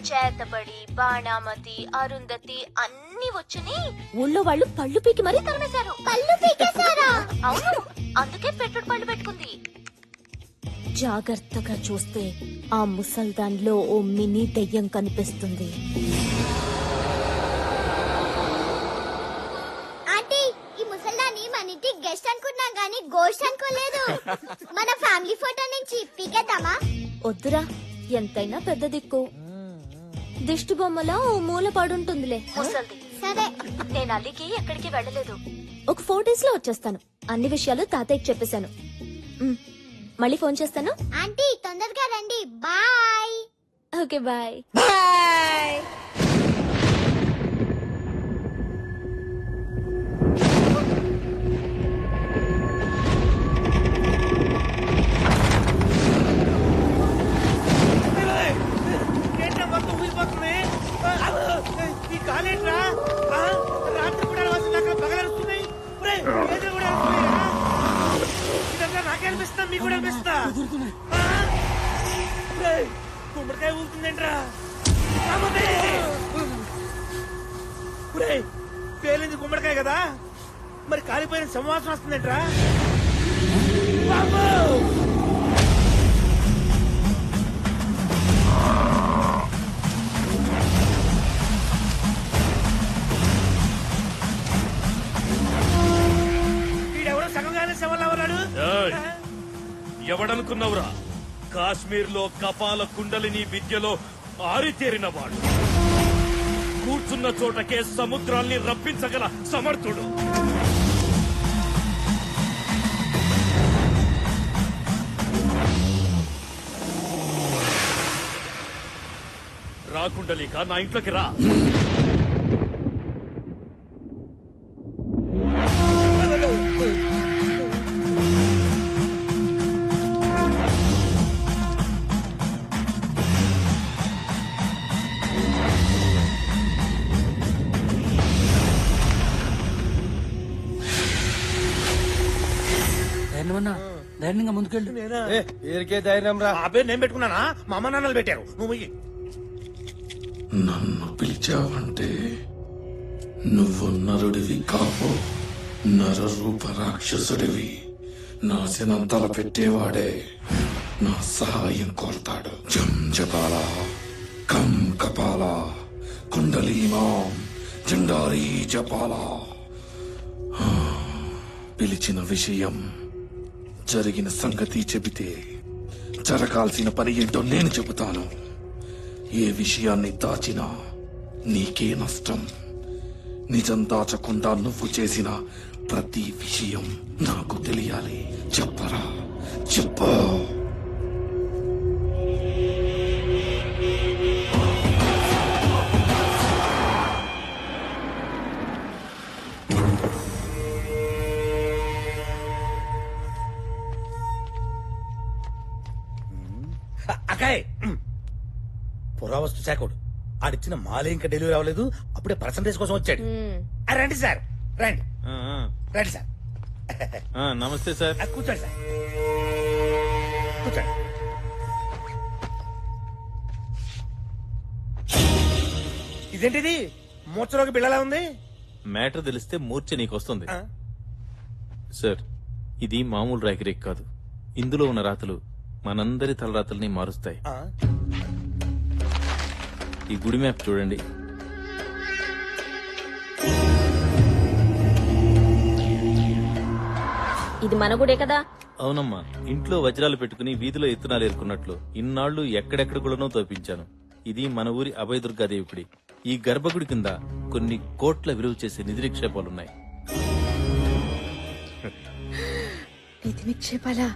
చేతబడి, బాణామతి, అరుంధతి అన్ని వచ్చని ఊళ్ళో వాళ్ళు పళ్ళు పీకి మరీ తరిమేశారు. పళ్ళు పీకేశారా? అవును, అందుకే పెట్టుడు పళ్ళు పెట్టుకుంది. జాగ్రత్తగా చూస్తే ఆ ముసల్దాన్లో ఓ మినీ దెయ్యం కనిపిస్తుంది. ఆంటీ ఈ ముసల్దాన్ని మన ఇంటి గెస్ట్ అనుకున్నాం గానీ గోస్ట్ అనుకోలేదు. మన ఫ్యామిలీ ఫోటో నుంచి పీకేద్దామా? వద్దురా, ఎంతైనా పెద్ద దిక్కు. దిష్టి బొమ్మలా ఓ మూల పడుంటుందిలే ముసల్ది. సరే, నేను అల్లికి ఎక్కడికి వెళ్ళలేదు. ఒక 4 days లో వచ్చేస్తాను. అన్ని విషయాలు తాతయ్యకి చెప్పేశాను. మళ్ళీ ఫోన్ చేస్తాను. ఆంటీ తొందరగా రండి. బాయ్. Okay bye. బాయ్. ఏంట్రా మొత్తం ఊగిపోతుంది? ఈ కాలేట్రా రాత్రి కూడా అక్కడ పగలరుస్తున్నాయి. ఇదంతా నాకే అనిపిస్తా, మీకు కూడా అనిపిస్తా. గుమ్మడికాయ ఊగుతుందేంట్రా? పేలింది గుమ్మడికాయ కదా, మరి కాలిపోయిన సంవాసం వస్తుందేంట్రా? వీడెవడో సగంగానే శవంలా ఉన్నాడు. ఎవడనుకున్నావురా? కాశ్మీర్ లో కపాల కుండలిని విద్యలో ఆరితేరిన వాడు, కూర్చున్న చోటకే సముద్రాల్ని రప్పించగల సమర్థుడు. రాకుండలిక నా ఇంట్లోకి రా. ధైర్యంగా ముందుకెళ్ళు. పేరుకే ధైర్యం రా. ఆ పేరు నేను పెట్టుకున్నానా? మా అమ్మ నాన్నలు పెట్టారు. నువ్వు నన్ను పిలిచావంటే నువ్వు నరుడివి కావు, నరరూప రాక్షసుడివి. నాశనం తలపెట్టేవాడే నా సహాయం కోరతాడు. జం జపాల కం కపాల కుండలీమాం జండారీ జపాల. పిలిచిన విషయం, జరిగిన సంగతి చెబితే జరగాల్సిన పని ఏంటో నేను చెబుతాను. ఏ విషయాన్ని దాచినా నీకే నష్టం. నిజం దాచకుండా నువ్వు చేసిన ప్రతి విషయం నాకు తెలియాలి. చెప్పరా, చెప్పు. అకాయ్ పురావస్తు శాఖడు ఆడిచ్చిన మాలే ఇంకా డెలివరీ అవ్వలేదు, అప్పుడే పర్సంటేజ్ కోసం వచ్చాడు. రండి సార్, రండి రండి సార్. నమస్తే సార్. కూర్చోండి సార్, కూర్చోండి. ఇదేంటిది మూర్చలోకి బిళ్ళలా ఉంది? మ్యాటర్ తెలిస్తే మూర్ఛ నీకొస్తుంది సార్. ఇది మామూలు రాకిరేక్ కాదు. ఇందులో ఉన్న రాతలు మనందరి తలరాతల్ని మారుస్తాయి. ఈ గుడి మ్యాప్ చూడండి. ఇది మన గుడే కదా? అవునమ్మా, ఇంట్లో వజ్రాలు పెట్టుకుని వీధిలో ఎత్తునాలు ఏరుకున్నట్లు ఇన్నాళ్లు ఎక్కడెక్కడ గుళ్ళనో తోపించాను. ఇది మన ఊరి అభయదుర్గాదేవి గుడి. ఈ గర్భగుడి కింద కొన్ని కోట్ల విలువ చేసే నిధి నిక్షేపాలున్నాయి. నిధి నిక్షేపాలా?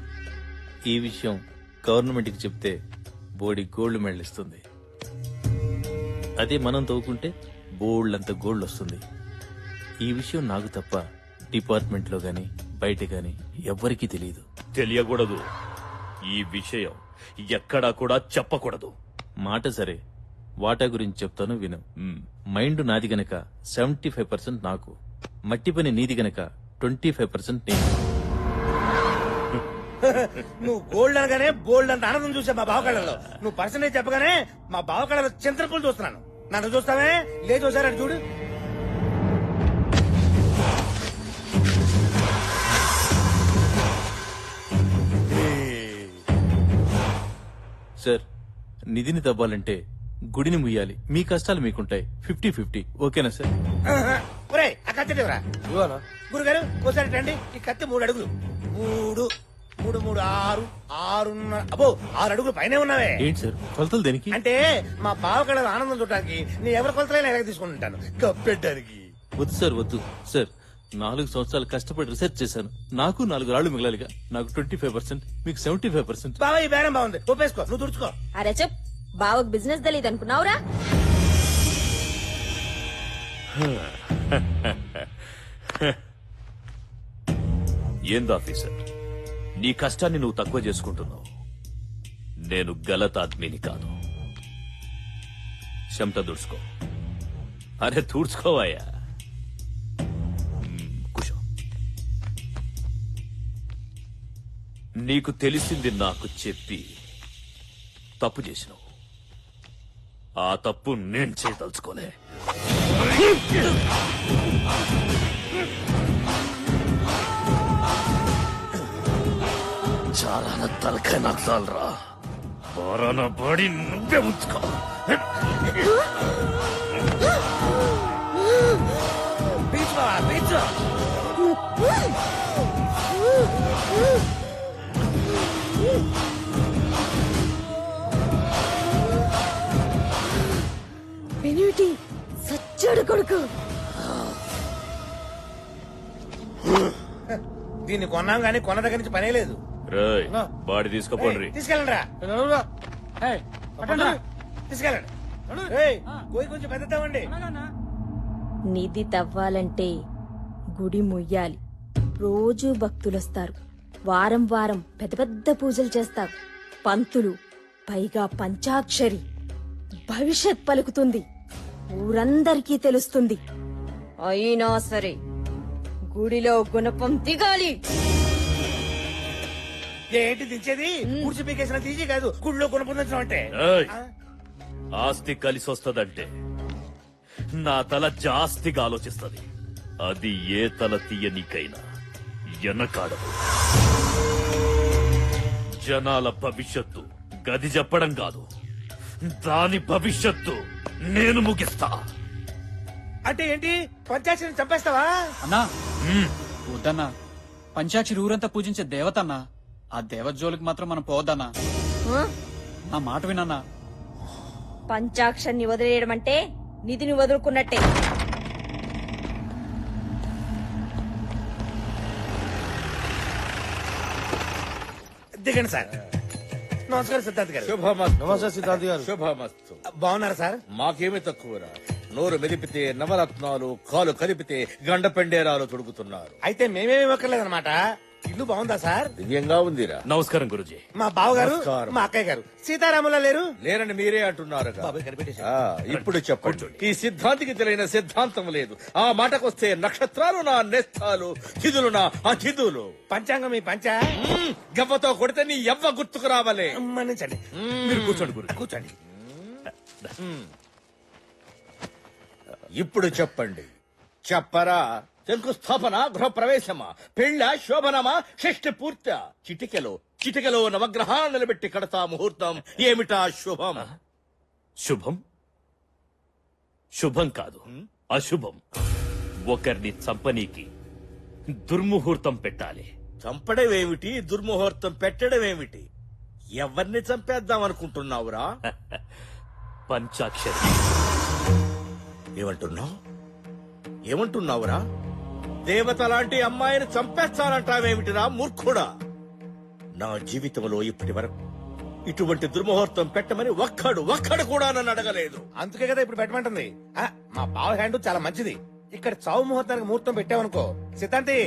ఈ విషయం గవర్నమెంట్ కి చెప్తే బోడి గోల్డ్ మెడల్ ఇస్తుంది. అదే మనం తవ్వుకుంటే బోల్డ్ అంత గోల్డ్ వస్తుంది. ఈ విషయం నాకు తప్ప డిపార్ట్మెంట్ లో గాని బయట గాని ఎవ్వరికీ తెలియదు. తెలియకూడదు. ఈ విషయం ఎక్కడా కూడా చెప్పకూడదు. మాట సరే, వాటా గురించి చెప్తాను విను. మైండ్ నాది గనక 75% నాకు, మట్టి పని నీది గనక 25% నేను. నువ్వు గోల్డ్ అనగానే బోల్డ్ అంత ఆనందం చూసా మా బావకళ్ళలో. నువ్వు పర్సంటేజ్ చెప్పగానే మా బావకళ్ళలో చింతపూలు చూస్తున్నాను. నన్ను చూస్తావే? లేదు ఒకసారి అటు చూడు. సార్, నిధిని తవ్వాలంటే గుడిని ముయ్యాలి. మీ కష్టాలు మీకుంటాయి. 50-50 ఓకేనా సార్? ఒరే ఆ కత్తి లేవరా గురుగారు, ఒకసారి రండి. ఈ కత్తి 3 అడుగులు. 3 3 3 6 6 అబ్బో 6 అడుగులు పైనే ఉన్నావే. ఏంటి సార్ కొలతలు దేనికి? అంటే మా బావకళ్ళ ఆనందం చూడటానికి నీ ఎవరి కొలతలైనా ఎలాగ తీసుకుంటాను కప్పెట్టడానికి. వద్దు సార్, వద్దు సార్. 4 సంవత్సరాలు కష్టపడి రిసెర్చ్ చేశాను. నాకు 4 రాళ్లు మిగలాలిగా. నాకు 25%, మీకు 75%. బావ ఈ బేరం బాగుంది, ఒప్పేసుకో. నువ్వు తుడుచుకో. అరే చెప్, బావకు బిజినెస్ తెలియదు అనుకున్నావురా? ఏందాఫీసర్, నీ కష్టాన్ని నువ్వు తక్కువ చేసుకుంటున్నావు. నేను గలత్ ఆద్మీని కాదు. చెమట దుడుచుకో. అరే తూడ్చుకోవాయా. కూర్చో. నీకు తెలిసింది నాకు చెప్పి తప్పు చేసినావు. ఆ తప్పు నేను చేయదలుచుకోలే. చాలా తలకాయ నాకు చాలరా. బారాన బాడీ నువ్వే ఉంచుకో. బీచ్ బావా, బీచ్. పెనిమిటి సచ్చాడు కొడుకు. దీన్ని కొన్నాం గానీ కొన్న దగ్గర నుంచి పనే లేదు. రేయ్, బాడీ తీసుకోపోండి. తీసుకెళ్ళండి రా, తీసుకెళ్ళండి. ఏయ్, పోయి కొంచెం పెద్దవండి. నిధి తవ్వాలంటే గుడి ముయ్యాలి. రోజూ భక్తులొస్తారు. వారం వారం పెద్ద పెద్ద పూజలు చేస్తారు. పంతులు, పైగా పంచాక్షరి. భవిష్యత్ పలుకుతుంది. ఊరందరికీ తెలుస్తుంది. అయినా సరే గుడిలో గుణపం దిగాలి. ఏంటి దించేది? కూర్చి పీకేసిన తీసి కాదు, గుడిలో కొనుక్కుందాం అంటే. ఏయ్, ఆస్తి కలిసి వస్తదంటే నా తల జాస్తిగా ఆలోచిస్తది. అది ఏ తల తీయనికైనా ఎనకాడదు. జనాల భవిష్యత్తు గది చెప్పడం కాదు, దాని భవిష్యత్తు నేను ముగిస్తా. అంటే ఏంటి? పంచాయతీని చంపేస్తావా? అన్నా వద్దన్నా. పంచాక్షి ఊరంతా పూజించే దేవతన్నా. ఆ దేవత జోలికి మాత్రం మనం పోవద్దన్నా. నా మాట వినన్నా. పంచాక్షరిని వదిలేయడం అంటే నిధిని వదులుకున్నట్టే. దిగండి సార్. నమస్కారం సిద్ధార్థ్ గారు. శుభమస్తు. నమస్తే సిద్ధార్థ్ గారు. శుభమస్తు. బాగున్నారా సార్? మాకేమీ తక్కువరా. నోరు మెదిపితే నవరత్నాలు, కాలు కలిపితే గండ పెండేరాలు తొడుగుతున్నారు. అయితే మేమేమి ఇవ్వక్కర్లేదన్నమాట. ఇల్లు బాగుందా సార్? దివ్యంగా ఉందిరా. నమస్కారం గురుజీ. మా బావగారు నమస్కారం. మా అక్కయ్య గారు సీతారాములా లేరు? లేరని మీరే అంటున్నారు. బాబాయ్ కనిపెట్టేసి ఇప్పుడు చెప్పండి. ఈ సిద్ధాంతికి తెలియని సిద్ధాంతం లేదు. ఆ మాటకొస్తే నక్షత్రాలు నా నేస్తాలు, తిథులు నా అతిథులు. పంచాంగం మీ పంచ గవ్వతో కొడితే నీ ఎవ్వ గుర్తుకు రావాలే. మన్నించండి. మీరు కూర్చోండి గురు. కూర్చోండి. ఇప్పుడు చెప్పండి. చెప్పరా. శంకుస్థాపన, గృహప్రవేశమా, పెళ్ళ, శోభనమా, షష్ఠి పూర్త? చిటికెలో నవగ్రహాలు నిలబెట్టి కడతా ముహూర్తం. ఏమిటా శుభం? శుభం శుభం కాదు, అశుభం. ఒకరిని చంపనీకి దుర్ముహూర్తం పెట్టాలి. చంపడమేమిటి, దుర్ముహూర్తం పెట్టడమేమిటి? ఎవరిని చంపేద్దాం అనుకుంటున్నావురా? పంచాక్షరి. ఏమంటున్నావురా? దేవత లాంటి అమ్మాయిని చంపేస్తానంటావేమిటిరా మూర్ఖుడా? నా జీవితంలో ఇప్పటి వరకు ఇటువంటి దుర్ముహూర్తం పెట్టమని ఒక్కడు కూడా నన్ను అడగలేదు. అందుకే కదా ఇప్పుడు పెట్టమంటుంది. మా బావ హ్యాండ్ చాలా మంచిది. ఇక్కడ చావు ముహూర్తానికి ముహూర్తం పెట్టావనుకో సిద్ధాంతి,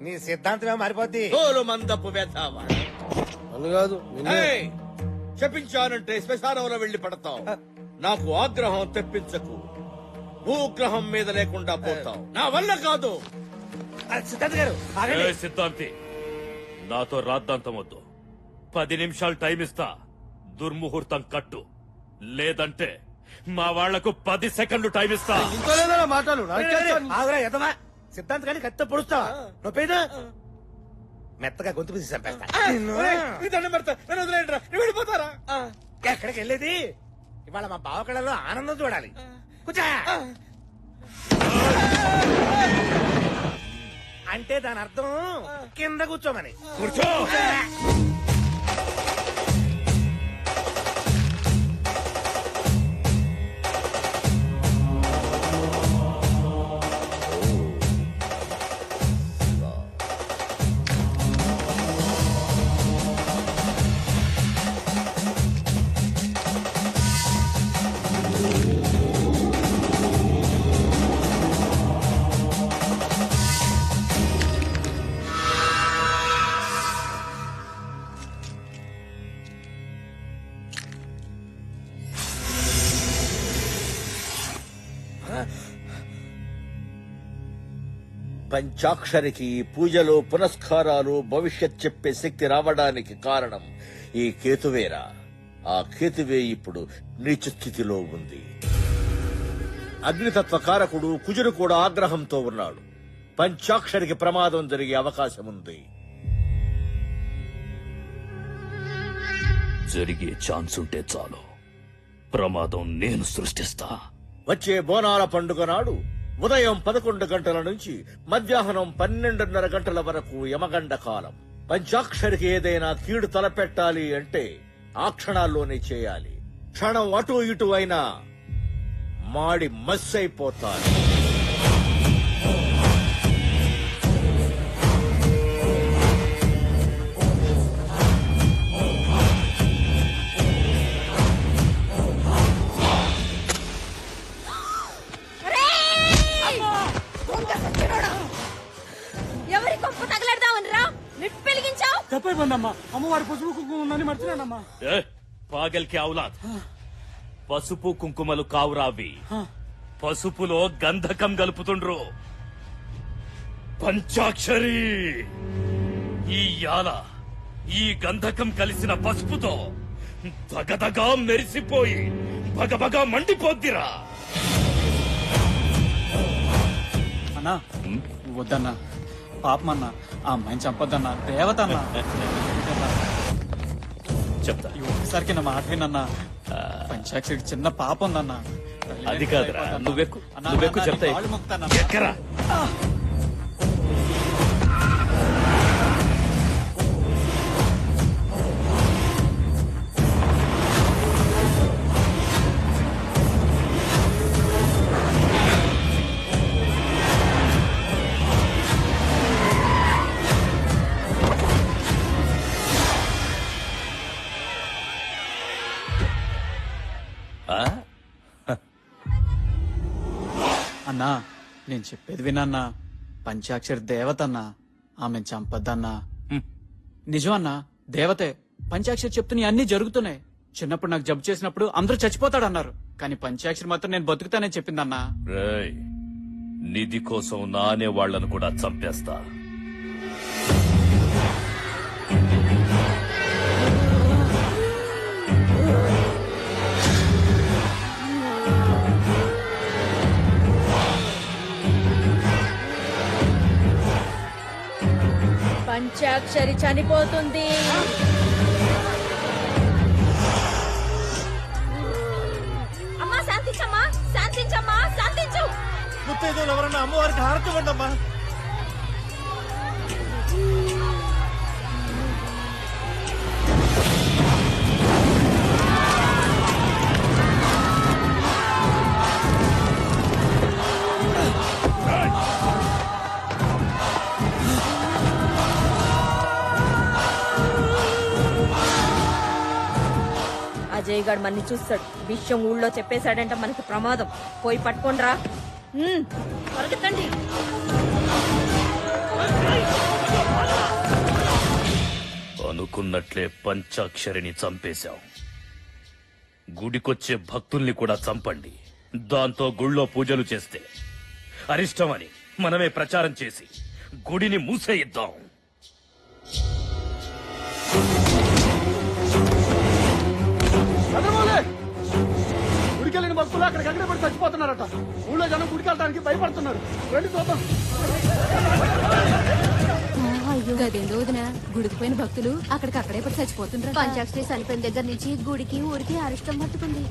నీ సిద్ధాంతమే మారిపోద్ది. తోలు మందపు వేతావా చెప్పించానంటే శ్మశానంలో వెళ్లి పడతావు. నాకు ఆగ్రహం తెప్పించకు. భూగ్రహం మీద లేకుండా పోతావు. నా వల్ల కాదు. సిద్ధాంత్ గారు ఆగండి. ఏ సిద్ధాంతి, నాతో రాద్దాంతం వద్దు. 10 నిమిషాలు టైం ఇస్తా. దుర్ముహూర్తం కట్టు, లేదంటే మా వాళ్లకు 10 సెకండ్లు టైం ఇస్తా. ఆగురా ఎదవా. సిద్ధాంత్ గారిని కత్తి పొడుస్తావా? నొప్పేదా? మెత్తగా గొంతు పిసి చంపేస్తా. వెళ్ళిపోతారా? ఎక్కడికి వెళ్ళేది? ఇవాళ మా బావ కళలో ఆనందం చూడాలి. కూర్చో. అంటే దాని అర్థం కింద కూర్చోమని. కూర్చో. పంచాక్షరికి పూజలు, పునస్కారాలు, భవిష్యత్ చెప్పే శక్తి రావడానికి కారణం ఈ కేతువేరా. ఆ కేతువే ఇప్పుడు నీచ స్థితిలో ఉంది. అగ్నితత్వ కారకుడు కుజుడు కూడా ఆగ్రహంతో ఉన్నాడు. పంచాక్షరికి ప్రమాదం జరిగే అవకాశం ఉంది. జరిగే ఛాన్స్ ఉంటే చాలు, ప్రమాదం నేను సృష్టిస్తా. వచ్చే బోనాల పండుగ నాడు ఉదయం 11 గంటల నుంచి మధ్యాహ్నం 12:30 గంటల వరకు యమగండ కాలం. పంచాక్షరికి ఏదైనా కీడు తలపెట్టాలి అంటే ఆ క్షణాల్లోనే చేయాలి. క్షణం అటు ఇటు అయినా మాడి మస్సైపోతారు. ఎవరి కొంప తగలడదామని రా నిప్పు వెలిగించావు. తప్పైపోయిందమ్మా. అమ్మవారి పసుపు కుంకుమ ఉందని మర్చిపోయానమ్మా. పాగల్కి ఔలాద్, పసుపు కుంకుమలు కావురావి. పసుపులో గంధకం గలుపుతుండ్రు. పంచాక్షరి, ఈ యాల ఈ గంధకం కలిసిన పసుపుతో దగదగా మెరిసిపోయి బగబగా మండిపోద్దిరా. అన్నా వద్దన్నా, పాపమన్నా. ఆ అమ్మాయిని చంపొద్దన్నా. దేవత అన్నా. చెప్తా. ఈ ఒక్కసారికి నా మాట వినన్నా. పంచాక్షరికి చిన్న పాప ఉందన్నా. అది కాదురా, నువ్వెక్కు అన్నా, నువ్వెక్కు అన్నా, చెప్తా. నీ కాళ్ళు మొక్కుతాన్నా. ఎక్కరా. అన్నా నేను చెప్పేది వినన్నా. పంచాక్షరి దేవతన్నా, ఆమెను చంపద్దన్నా. నిజం అన్నా, దేవతే. పంచాక్షరి చెప్తున్న అన్ని జరుగుతున్నాయి. చిన్నప్పుడు నాకు జబ్బు చేసినప్పుడు అందరూ చచ్చిపోతాడన్నారు, కానీ పంచాక్షరి మాత్రం నేను బతుకుతానని చెప్పిందన్నా. రేయ్, నిధి కోసం నానే వాళ్లను కూడా చంపేస్తా. పంచాక్షరి చనిపోతుంది. అమ్మా శాంతించమ్మా, శాంతించమ్మా, శాంతించు. ముత్తైదులు ఎవరన్నా అమ్మవారికి హారతి ఇవ్వండి అమ్మా. అజయ్ గారు మన్ని చూస్తాడు. విషయం ఊళ్ళో చెప్పేశాడంట మనకి ప్రమాదం. పోయి పట్టుకోండిరా. పరిగెత్తండి. అనుకున్నట్లే పంచాక్షరిని చంపేశాం. గుడికొచ్చే భక్తుల్ని కూడా చంపండి. దాంతో గుళ్ళో పూజలు చేస్తే అరిష్టమని మనమే ప్రచారం చేసి గుడిని మూసేయిద్దాం. గుడికెళ్ళిన భక్తులు అక్కడికక్కడే పడి చచ్చిపోతున్నారట. ఊళ్ళో జనం గుడికెళ్ళడానికి భయపడుతున్నారు. రండి చూద్దాం. గదేందో వదినా, గుడికి పోయిన భక్తులు అక్కడికక్కడే పడి చచ్చిపోతున్నారు. పంచాక్షరి చనిపోయిన దగ్గర నుంచి గుడికి ఊరికి అరిష్టం పట్టుకుంది.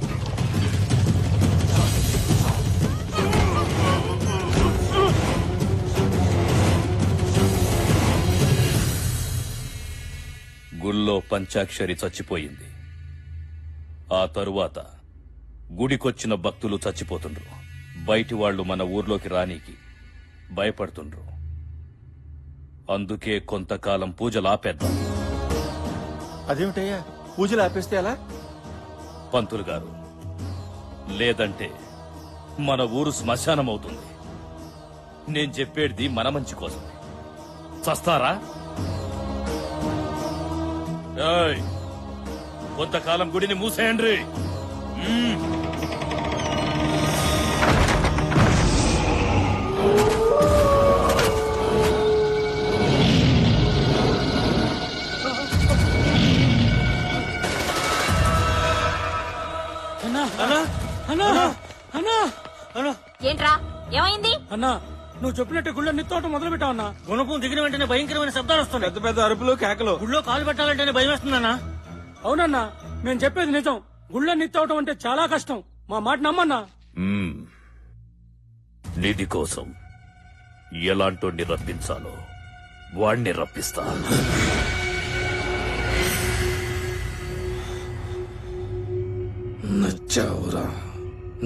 గుళ్ళో పంచాక్షరి చచ్చిపోయింది. ఆ తరువాత గుడికొచ్చిన భక్తులు చచ్చిపోతుండ్రు. బయటి వాళ్లు మన ఊర్లోకి రానీకి భయపడుతుండ్రు. అందుకే కొంతకాలం పూజలు ఆపేద్దాం. అదేమిటయ్యా, పూజలు ఆపేస్తే ఎలా? పంతులు గారు, లేదంటే మన ఊరు శ్మశానం అవుతుంది. నేను చెప్పేది మన మంచి కోసమే. చస్తారా? ఏయ్, కొంతకాలం గుడిని మూసేయండి. ఏంట్రా, ఏమైంది? అన్నా, నువ్వు చెప్పినట్టు గుళ్ళో నిత్తోటం మొదలు పెట్టావన్నా. గుణపం దిగిన వెంటనే భయంకరమైన శబ్దాలు వస్తున్నాయి. పెద్ద పెద్ద అరుపులు, కేకలు. గుళ్ళో కాలు పెట్టాలంటేనే భయం వేస్తుందన్నా. అవునన్నా, నేను చెప్పేది నిజం. గుళ్ళో నిత్తవటం అంటే చాలా కష్టం. మా మాట నమ్మన్నా. నిధి కోసం ఎలాంటోడిని రప్పించాలో వాణ్ణి రప్పిస్తా. నచ్చావురా.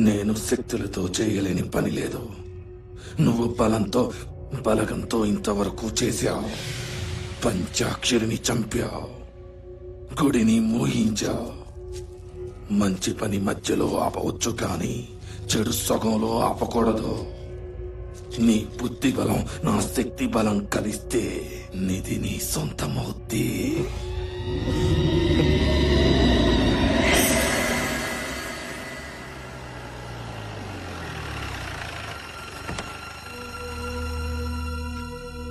నేను శక్తులతో చేయలేని పని లేదు. నువ్వు బలగంతో ఇంతవరకు చేశావు. పంచాక్షరిని చంపావు, గుడిని మోహించావు. మంచి పని మధ్యలో ఆపవచ్చు, కానీ చెడు సగంలో ఆపకూడదు. నీ బుద్ధి బలం, నా శక్తి బలం కలిస్తే నిధి నీ సొంతమవుద్ది.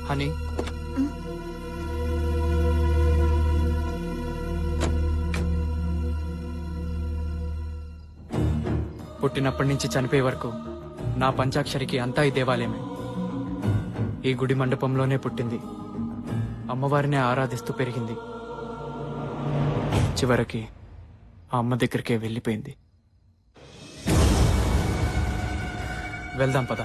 హనీ, పుట్టినప్పటి నుంచి చనిపోయే వరకు నా పంచాక్షరికి అంతా ఈ దేవాలయమే. ఈ గుడి మండపంలోనే పుట్టింది. అమ్మవారిని ఆరాధిస్తూ పెరిగింది. చివరికి ఆ అమ్మ దగ్గరికే వెళ్ళిపోయింది. వెళ్దాం పద.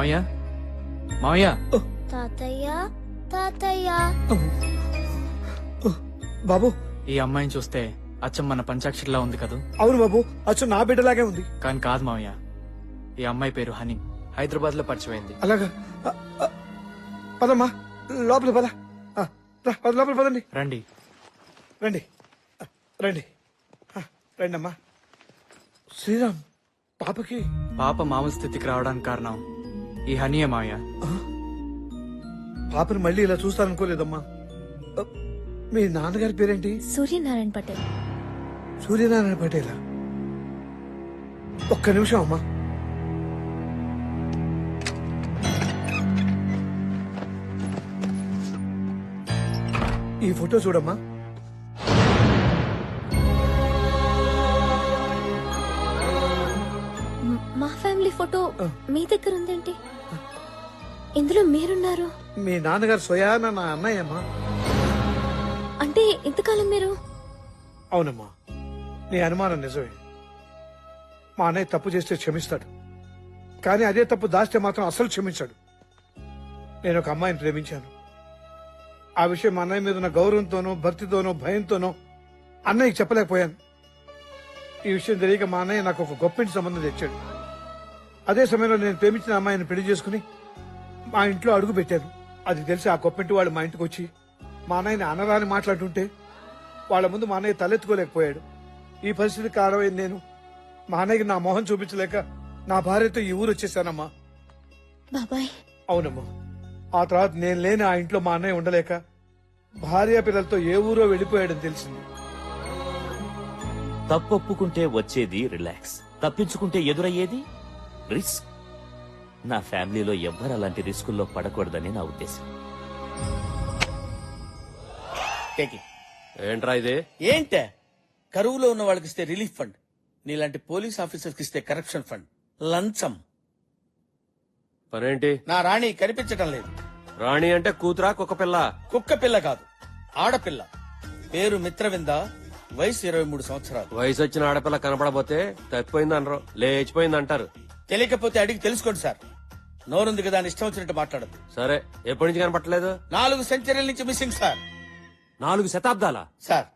మావయ్య మావయ్య తాతయ్య తాతయ్య బాబు ఈ అమ్మాయిని చూస్తే అచ్చం మన పంచాక్షరిలా ఉంది కదూ? అవును బాబు, అచ్చు నా బిడ్డలాగే ఉంది. కానీ కాదు మావయ్య, ఈ అమ్మాయి పేరు హనీ, హైదరాబాద్ లో పరిచయమైంది. అలాగా పదమ్మా, లోపల పద. లోపల పదండి. రండి. రండి రండి రండి అమ్మా. శ్రీరామ్, పాపకి పాప మామూలు స్థితికి రావడానికి కారణం ఈ హనీయే మావయ్య. పాపని మళ్ళీ ఇలా చూస్తాననుకోలేదమ్మా. మీ నాన్నగారి పేరేంటి? సూర్యనారాయణ పటేల్. సూర్యనారాయణ పటేలా? ఒక్క నిమిషం అమ్మా. ఈ ఫోటో చూడమ్మా. మా ఫ్యామిలీ ఫోటో మీ దగ్గర ఉందేంటి? ఇందులో మీరున్నారు. మీ నాన్నగారు స్వయాన నా అన్నయ్యమ్మా. అంటే ఇంతకాలం మీరు? అవునమ్మా, నీ అనుమానం నిజమే. మా అన్నయ్య తప్పు చేస్తే క్షమిస్తాడు, కానీ అదే తప్పు దాస్తే మాత్రం అసలు క్షమించాడు. నేను ఒక అమ్మాయిని ప్రేమించాను. ఆ విషయం మా అన్నయ్య మీద ఉన్న గౌరవంతోనో భక్తితోనో భయంతోనో అన్నయ్యకి చెప్పలేకపోయాను. ఈ విషయం తెలియక మా అన్నయ్య నాకు ఒక గొప్పింటి సంబంధం తెచ్చాడు. అదే సమయంలో నేను ప్రేమించిన అమ్మాయిని పెళ్లి చేసుకుని మా ఇంట్లో అడుగు పెట్టాను. అది తెలిసి ఆ గొప్పింటి వాళ్ళు మా ఇంటికి వచ్చి మా అన్నయ్యని అనరాని మాట్లాడుతుంటే వాళ్ళ ముందు మా అన్నయ్య తలెత్తుకోలేకపోయాడు. ఈ పరిస్థితి కారణమైన నేను మా అన్నయ్యకి నా మొహం చూపించలేక నా భార్యతో ఈ ఊరు వచ్చేసానమ్మా. బాబాయ్. అవునమ్మా. ఆ తర్వాత నేను లేని ఆ ఇంట్లో మా అన్నయ్య ఉండలేక భార్య పిల్లలతో ఏ ఊరో వెళ్లిపోయాడని తెలిసింది. తప్పొప్పుకుంటే వచ్చేది రిలాక్స్, తప్పించుకుంటే ఎదురయ్యేది రిస్క్. నా ఫ్యామిలీలో ఎవ్వరు అలాంటి రిస్కుల్లో పడకూడదని నా ఉద్దేశం. ఏంట్రా ఇదే? ఏంటే కరువులో ఉన్న వాళ్ళకి ఇస్తే రిలీఫ్ ఫండ్, నీలాంటి పోలీస్ ఆఫీసర్స్ కి ఇస్తే కరప్షన్ ఫండ్. లంచం. పనేంటి? నా రాణి కనిపించటం లేదు. రాణి అంటే కూతురా కుక్క పిల్ల? కుక్క పిల్ల కాదు, ఆడపిల్ల. పేరు మిత్రవింద, వయసు 23 సంవత్సరాలు. వయసు వచ్చిన ఆడపిల్ల కనపడబోతే తప్పిపోయింది అనరు, లేచిపోయింది అంటారు. తెలియకపోతే అడిగి తెలుసుకోండి సార్. నోరుంది కదా అని ఇష్టం వచ్చినట్టు మాట్లాడదు. సరే, ఎప్పటి నుంచి కనపట్టలేదు? 4 సెంచరీల నుంచి మిస్సింగ్ సార్. 4 శతాబ్దాల? సార్,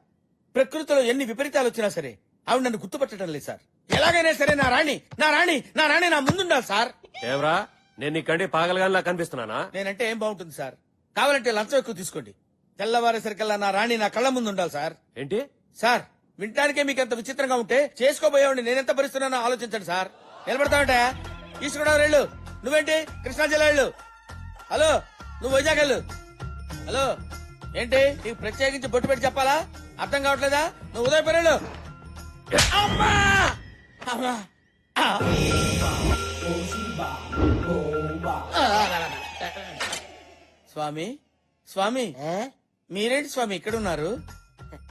ప్రకృతిలో ఎన్ని విపరీతాలు వచ్చినా సరే ఆవిడ నన్ను గుర్తుపట్టడం లేదు సార్. ఎలాగైనా సరే నా రాణి నా రాణి నా రాణి నా ముందుండాలి సార్. ఏవరా, నేను నీ కంటే పాగలగానిలా కనిపిస్తున్నానా? నేనంటే ఏం బాగుంటుంది సార్? కావాలంటే లంచం ఎక్కువ తీసుకోండి. తెల్లవారేసరికల్లా నా రాణి నా కళ్ళ ముందు ఉండాలి సార్. ఏంటి సార్, వినటానికే మీకు ఎంత విచిత్రంగా ఉంటే చేసుకోబోయేవాడిని నేనెంత భరిస్తున్నానో ఆలోచించండి సార్. నిలబడతావంటే ఈస్ట్ గోదావరి వెళ్ళు. నువ్వేంటి కృష్ణా జిల్లా వెళ్ళు. హలో, నువ్వు వైజాగ్ వెళ్ళు. హలో, ఏంటి నీకు ప్రత్యేకించి బొట్టు పెట్టి చెప్పాలా? అర్థం కావట్లేదా? నువ్వు ఉదయపూర్ వెళ్ళు. అమ్మా! అమ్మా! స్వామి, స్వామి, మీరేంటి స్వామి ఇక్కడ ఉన్నారు?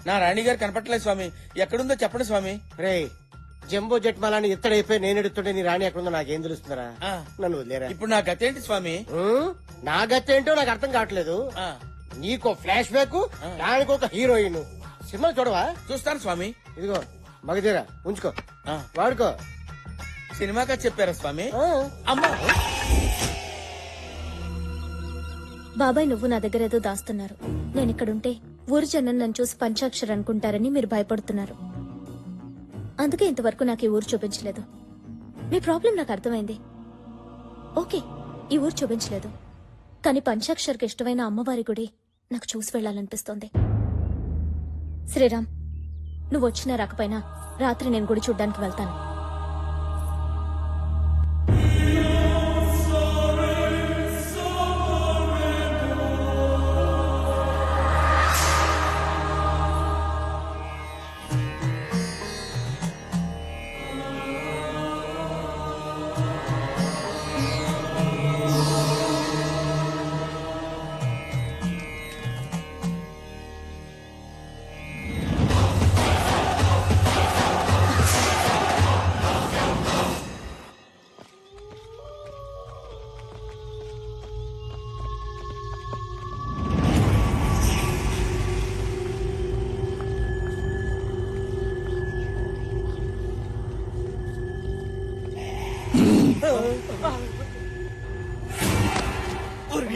నా రాణి గారు కనపట్టలేదు స్వామి. ఎక్కడుందో చెప్పండి స్వామి. రే, జంబో జెట్ మాలని ఎత్తడైపోయి నేను ఎడుతుంటే నీ రాణి ఎక్కడుందో నాకేం తెలుస్తుందిరా? నన్ను వదిలేరా. ఇప్పుడు నా గతేంటి స్వామి? నా గతేంటో నాకు అర్థం కావట్లేదు. నీకో ఫ్లాష్ బ్యాక్, దానికి ఒక హీరోయిన్. సినిమా చూడవా? చూస్తాను స్వామి. ఇదిగో మగధీరా, ఉంచుకో, వాడుకో. సినిమాగా చెప్పారా స్వామి? అమ్మా! బాబాయ్, నువ్వు నా దగ్గర ఏదో దాస్తున్నారు. నేను ఇక్కడుంటే ఊరు జనం నన్ను చూసి పంచాక్షరి అనుకుంటారని మీరు భయపడుతున్నారు. అందుకే ఇంతవరకు నాకు ఈ ఊరు చూపించలేదు. మీ ప్రాబ్లం నాకు అర్థమైంది. ఓకే, ఈ ఊరు చూపించలేదు, కానీ పంచాక్షరికి ఇష్టమైన అమ్మవారి గుడి నాకు చూసి వెళ్లాలనిపిస్తోంది. శ్రీరామ్, నువ్వు వచ్చినా రాకపోయినా రాత్రి నేను గుడి చూడ్డానికి వెళ్తాను.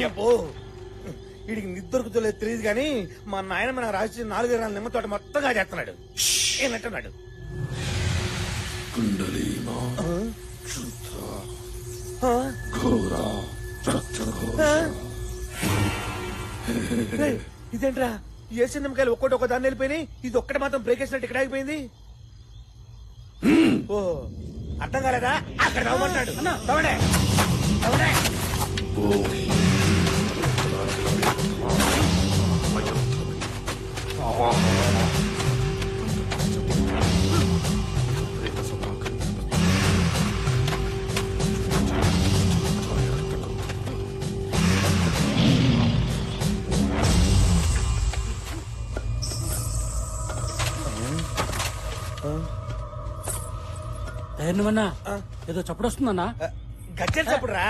అబ్బో వీడికి నిద్రకుతలేదు తెలియదు కానీ మా నాయన మన రాసి 4 ఎకరాల నిమ్మ తోట మొత్తంగా చేస్తున్నాడు ఏమంటున్నాడు కుండలీనా శుద్ధ ఘోర రక్తఘోష. ఇదేంట్రా ఏసీ నిమ్మకాయలు ఒక్కోటి ఒక్క దాన్ని వెళ్ళిపోయినాయి ఇది ఒక్కటి మాత్రం బ్రేక్ వేసినట్టు ఇక్కడ ఆగిపోయింది ఓ అర్థం కాలేదా అక్కడ తవ్వమంటాడు తవ్వడే తవ్వడే ధైర్యమన్నా ఏదో చప్పుడు వస్తుందన్నా గజ్జల చప్పుడు రా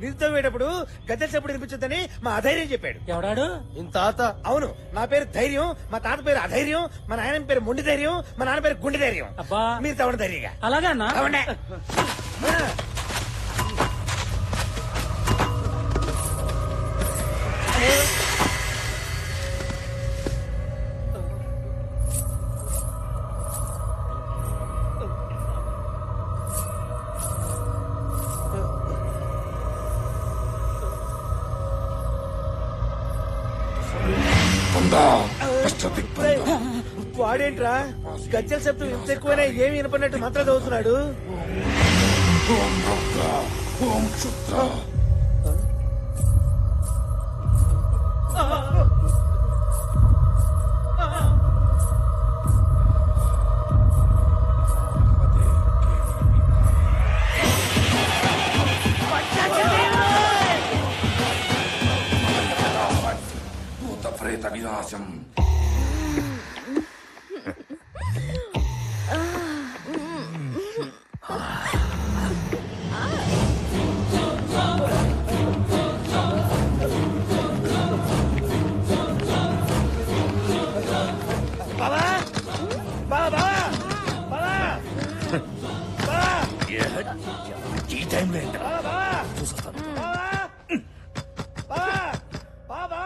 నీతో వేటప్పుడు గజ్జల చప్పుడు వినిపించొద్దని మా అధైర్యం చెప్పాడు ఎవడాడు ఇంత తాత అవును నా పేరు ధైర్యం మా తాత పేరు అధైర్యం మా నాయన పేరు మొండి ధైర్యం మా నాన్న పేరు గుండె ధైర్యం అబ్బా మీరు తవ్వండి ధైర్యంగా అలాగే అన్నా తవ్వండి వాడేంట్రా గజ్జల శబ్దం ఇంత ఎక్కువైనా ఏమి వినపడినట్టు మంత్రాలు చదువుతున్నాడు ఓం రుద్ర ఓం శుద్ధ. భూత ప్రేత వినాశం. బాబా బాబా బాబా బాబా ఈ టైంలో బాబా బాబా బాబా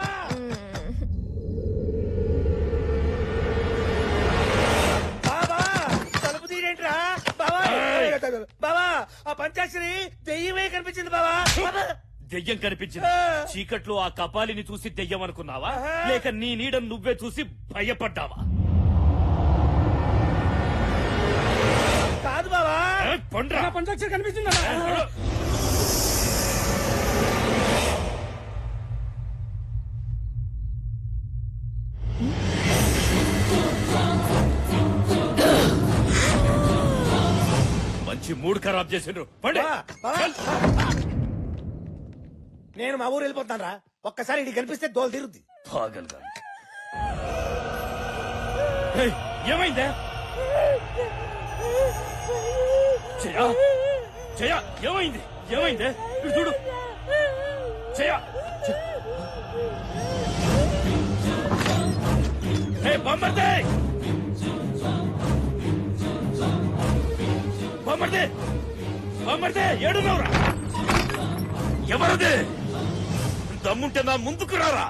బాబా తలుపు తీరేంట్రా బాబా బాబా ఆ పంచాక్షరి దెయ్యమే కనిపించింది బాబా దెయ్యం కనిపించింది చీకట్లో ఆ కపాలిని చూసి దెయ్యం అనుకున్నావా లేక నీ నీడను నువ్వే చూసి భయపడ్డావా కాదు బాబా పండ్రా పంచాక్షరి కనిపిస్తుందా మంచి మూడ్ ఖరాబ్ చేసిండ్రు పండి నేను మా ఊరు వెళ్ళిపోతాను రా ఒక్కసారి ఇది కనిపిస్తే దోలు తీరుద్ది పాగల్గా ఏమైందే జయా జయా ఏమైంది ఏమైందే ఇటు చూడు జయా బామ్మర్దే బామ్మర్దే బామ్మర్దే ఏడున్నావురా ఎవరదే దమ్ముంటే నా ముందుకు రారా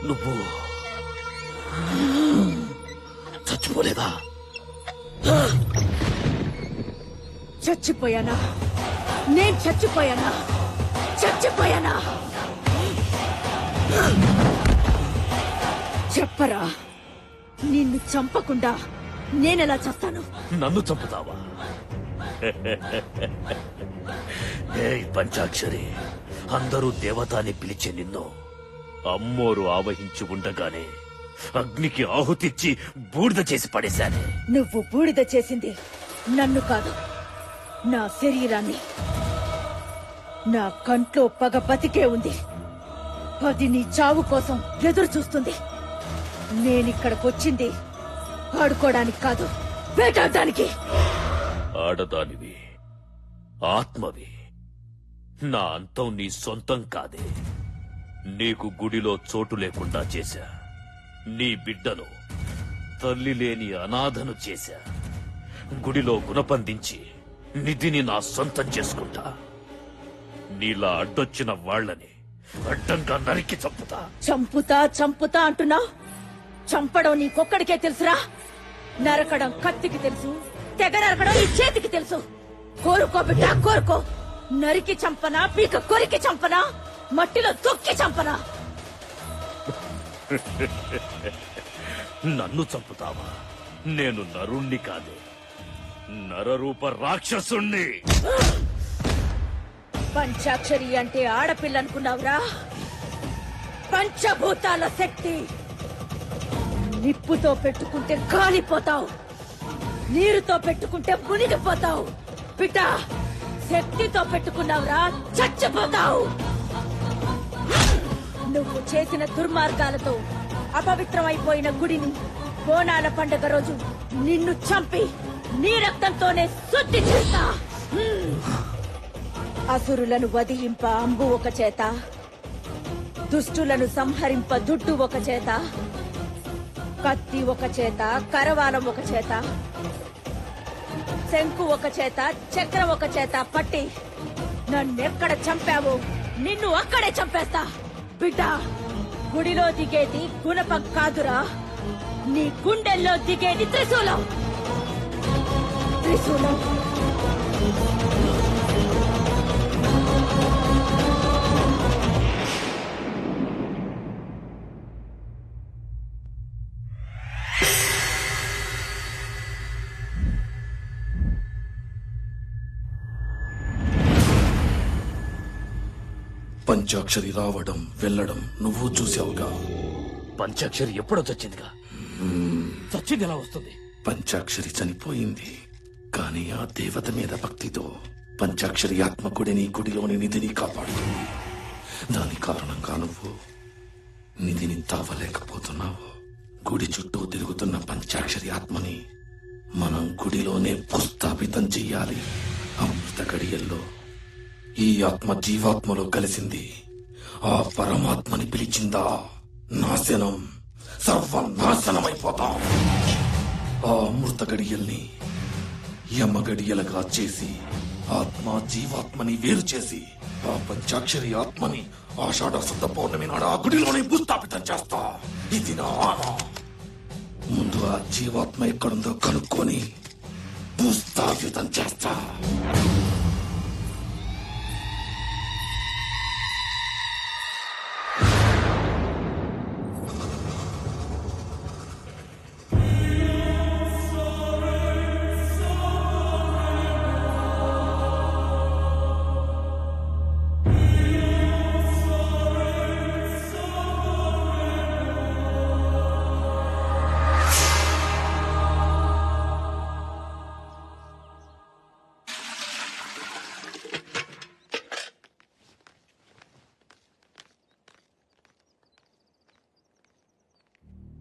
నువ్వు చచ్చిపోలేదా చచ్చిపోయానా నేను చచ్చిపోయానా చచ్చిపోయానా చెప్పరా నిన్ను చంపకుండా నేనెలా చేస్తాను నన్ను చంపుతావా పంచాక్షరి అందరూ దేవత అని పిలిచే నిన్ను అమ్మోరు ఆవహించి ఉండగానే అగ్నికి ఆహుతిచ్చి బూడిద చేసి పడేశానే. నువ్వు బూడిద చేసింది నన్ను కాదు, నా శరీరాన్ని. నా కంట్లో పగ బతికే ఉంది. అది నీ చావు కోసం ఎదురు చూస్తుంది. నేనిక్కడికొచ్చింది ఆడుకోవడానికి కాదు, వేటాడడానికి. ఆడదానివి, ఆత్మవి. నా అంతం నీ సొంతం కాదే. నీకు గుడిలో చోటు లేకుండా చేశా. నీ బిడ్డను తల్లి లేని అనాథను చేశా. గుడిలో గుణపందించి నిధిని నా సొంతం చేసుకుంటా. నీలా అడ్డొచ్చిన వాళ్లని అడ్డంగా నరికి చంపుతా. చంపుతా అంటున్నావు. చంపడం నీకొక్కడికే తెలుసురా. నరకడం కత్తికి తెలుసు, తెగ నరకడం ఈ చేతికి తెలుసు. కోరుకో బిడ్డ, కోరుకో. నరికి చంపనా, పీక కొరికి చంపనా, మట్టిలో తొక్కి చంపనా? నన్ను చంపుతావా? నేను నరుణ్ణి కాదే, నరరూప రాక్షసుణ్ణి. పంచాక్షరి అంటే ఆడపిల్ల అనుకున్నావురా? పంచభూతాల శక్తి. నిప్పుతో పెట్టుకుంటే కాలిపోతావు, నీరుతో పెట్టుకుంటే మునిగిపోతావు. బిడ్డ, శక్తితో పెట్టుకున్నావురా, చచ్చిపోతావు. నువ్వు చేసిన దుర్మార్గాలతో అపవిత్రమైపోయిన గుడిని బోనాల పండగ రోజు నిన్ను చంపి నీ రక్తంతోనే శుద్ధి చేస్తా. అసురులను వధింప అంబు ఒక చేత, దుష్టులను సంహరింప దుడ్డు ఒక చేత, కత్తి ఒక చేత, కరవాలం ఒక చేత, శంకు ఒక చేత, చక్రం ఒక చేత పట్టి నన్నెక్కడ చంపావో నిన్ను అక్కడే చంపేస్తా. బిడ్డ, గుడిలో దిగేది గుణపం కాదురా, నీ గుండెల్లో దిగేది త్రిశూలం. త్రిశూలం. పంచాక్షరి రావడం వెళ్ళడం నువ్వు చూసావుగా. పంచాక్షరి ఎప్పుడో చచ్చిందిగా. చచ్చింది ఎలా వస్తుంది? పంచాక్షరి చనిపోయింది, కానీ ఆ దేవత మీద భక్తితో పంచాక్షరి ఆత్మ గుడిని, గుడిలోని నిధిని కాపాడుతుంది. దాని కారణంగా నువ్వు నిధిని తావలేకపోతున్నావు. గుడి చుట్టూ తిరుగుతున్న పంచాక్షరి ఆత్మని మనం గుడిలోనే భూస్థాపితం చెయ్యాలి. అమృత గడియల్లో ఈ ఆత్మ జీవాత్మలో కలిసింది. ఆ పరమాత్మని పిలిచిందా నాశనం, సర్వనాశనమైపోతాం. ఆ అమృత గడియల్ని యమ గడియలుగా చేసి ఆత్మ జీవాత్మని వేరు చేసి ఆ పంచాక్షరి ఆత్మని ఆషాఢ శుద్ధ పౌర్ణమి నాడు ఆ గుడిలోనే భూస్థాపితం చేస్తా. ఇది నా ఆన. ముందు ఆ జీవాత్మ ఎక్కడుందో కనుక్కొని భూస్థాపితం చేస్తా.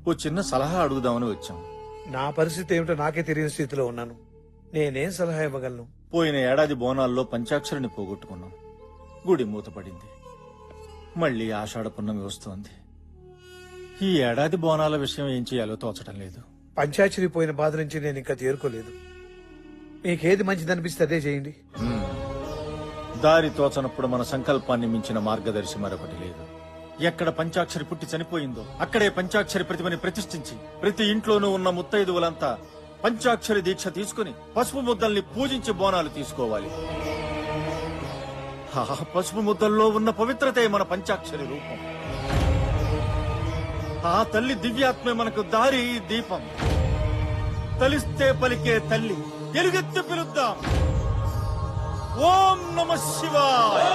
ఓ చిన్న సలహా అడుగుదామని వచ్చాం. నా పరిస్థితి ఏమిటో నాకే తెలియని స్థితిలో ఉన్నాను. నేనేం సలహా ఇవ్వగలను? పోయిన ఏడాది బోనాల్లో పంచాక్షరిని పోగొట్టుకున్నాం. గుడి మూతపడింది. మళ్ళీ ఆషాఢ పున్నమి వస్తోంది. ఈ ఏడాది బోనాల విషయం ఏం చేయాలో తోచడం లేదు. పంచాక్షరి పోయిన బాధ నుంచి నేను ఇంకా తేరుకోలేదు. మీకేది మంచిదనిపిస్తే అదే చేయండి. దారి తోచనప్పుడు మన సంకల్పాన్ని మించిన మార్గదర్శి మరొకటి లేదు. ఎక్కడ పంచాక్షరి పుట్టి చనిపోయిందో అక్కడే పంచాక్షరి ప్రతిమని ప్రతిష్ఠించి ప్రతి ఇంట్లోనూ ఉన్న ముత్తైదువులంతా పంచాక్షరి దీక్ష తీసుకుని పసుపు ముద్దల్ని పూజించి బోనాలు తీసుకోవాలి. ఆ పసుపు ముద్దల్లో ఉన్న పవిత్రతే మన పంచాక్షరి రూపం. ఆ తల్లి దివ్యాత్మే మనకు దారి, దీపం. తలిస్తే పలికే తల్లి, ఎలుగెత్తి పిలుద్దాం. ఓం నమ శివాయ,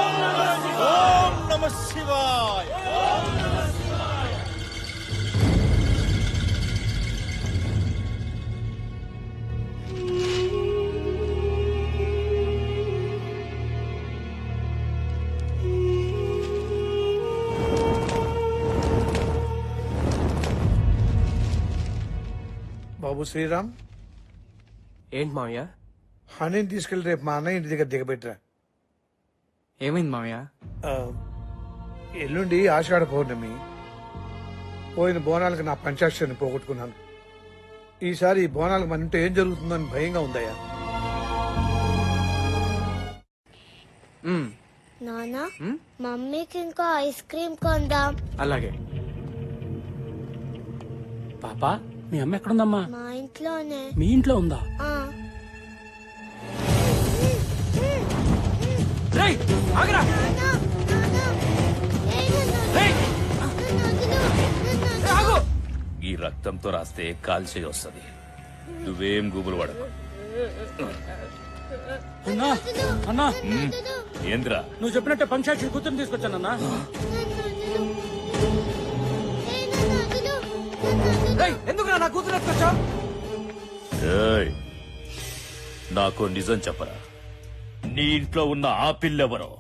ఓం నమ శివాయ. బాబు శ్రీరామ్, ఏంటి మావయ్య? హనీని తీసుకెళ్లి రేపు మా అన్నయ్య ఇంటి దగ్గర దిగబెట్టరా. ఏమైంది మామయ్య? ఆ, ఎల్లుండి ఆషాఢ పౌర్ణమి. పోయిన బోనాలకు నా పంచాక్షరిని పోగొట్టుకున్నాను. ఈసారి ఈ బోనాలకు మన ఇంట్లో ఏం జరుగుతుందని భయంగా ఉందయ్యా. నానా, మమ్మీకి ఇంకో ఐస్ క్రీమ్ కొందాం. అలాగే. పాపా, మీ అమ్మ ఎక్కడుందమ్మా? మా ఇంట్లోనే. మీ ఇంట్లో ఉందా? ఆ. రేయ్, ఆగరా! ఆగు! ఈ రక్తంతో రాస్తే కాల్చే వస్తుంది. నువ్వేం గుబులు పడకు. అన్నా, అన్నా, ఏంద్రా? నువ్వు చెప్పినట్టే పంచాక్షి కూతురు తీసుకొచ్చానన్నా. ఎందుకు నా కూతురు ఎత్తుకొచ్చా? ఏయ్, నాకు నిజం చెప్పరా. నీ ఇంట్లో ఉన్న ఆ పిల్లెవరో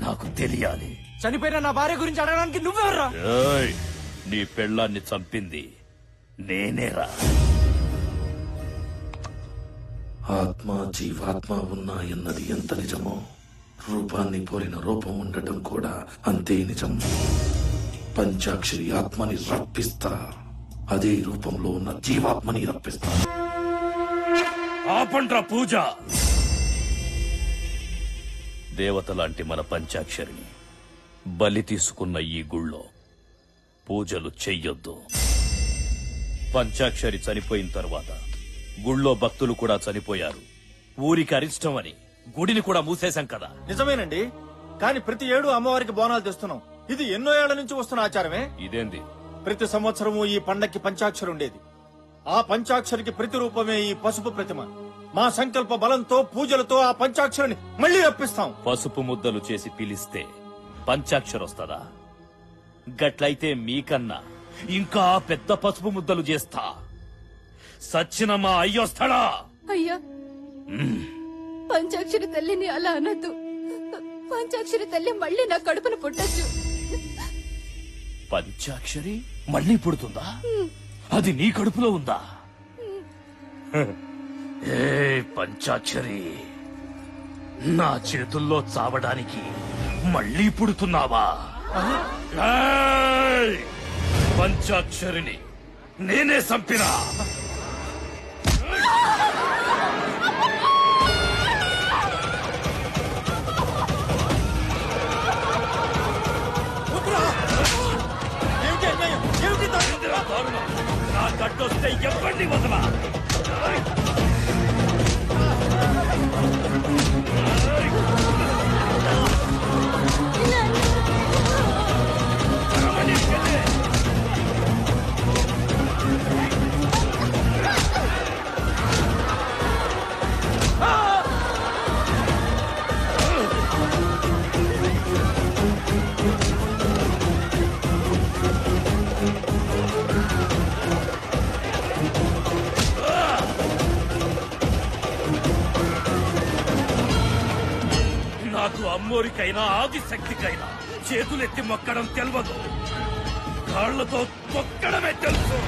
నాకు తెలియాలి. చనిపోయిన నా భార్య గురించి అడగడానికి నువ్వెవర్రా? ఏయ్, నీ పెళ్ళాన్ని చంపింది నేనేరా. ఆత్మ జీవాత్మ ఉన్నాయన్నది ఎంత నిజమో, రూపాన్ని పోలిన రూపం ఉండటం కూడా అంతే నిజం. పంచాక్షరి ఆత్మని రప్పిస్తా, అదే రూపంలో ఉన్న జీవాత్మని రప్పిస్తా. ఆపండ్రా పూజ. దేవత లాంటి మన పంచాక్షరిని బలి తీసుకున్న ఈ గుళ్ళో పూజలు చెయ్యొద్దు. పంచాక్షరి చనిపోయిన తర్వాత గుళ్ళో భక్తులు కూడా చనిపోయారు. ఊరికి అరిష్టం అని గుడిని కూడా మూసేశాం కదా. నిజమేనండి, కానీ ప్రతి ఏడు అమ్మవారికి బోనాలు తెస్తున్నాం. ఇది ఎన్నో ఏళ్ల నుంచి వస్తున్న ఆచారమే. ఇదేంది? ప్రతి సంవత్సరము ఈ పండక్కి పంచాక్షరి ఉండేది. ఆ పంచాక్షరికి ప్రతిరూపమే ఈ పసుపు ప్రతిమ. మా సంకల్ప బలంతో పూజలతో ఆ పంచాక్షరిని మళ్లీ రప్పిస్తాం. పసుపు ముద్దలు చేసి పిలిస్తే పంచాక్షరి వస్తదా? గట్లయితే మీకన్నా ఇంకా పెద్ద పసుపు ముద్దలు చేస్తా. సచ్చిన మా అయ్యొస్తాడా? అయ్యా, పంచాక్షరి తల్లిని అలా అనొద్దు. పంచాక్షరి తల్లి మళ్ళీ నా కడుపును పుట్టచ్చు. పంచాక్షరి మళ్ళీ పుడుతుందా? అది నీ కడుపులో ఉందా? ఏ పంచాక్షరి, నా చేతుల్లో చావడానికి మళ్ళీ పుడుతున్నావా? ఏయ్! పంచాక్షరిని నేనే చంపినా. నా గడ్డొస్తే ఎవరిని వదలా. నాకు అమ్మోరికైనా ఆదిశక్తికైనా చేతులెత్తి మొక్కడం తెలవదు, కాళ్లతో తొక్కడమే తెలుసు.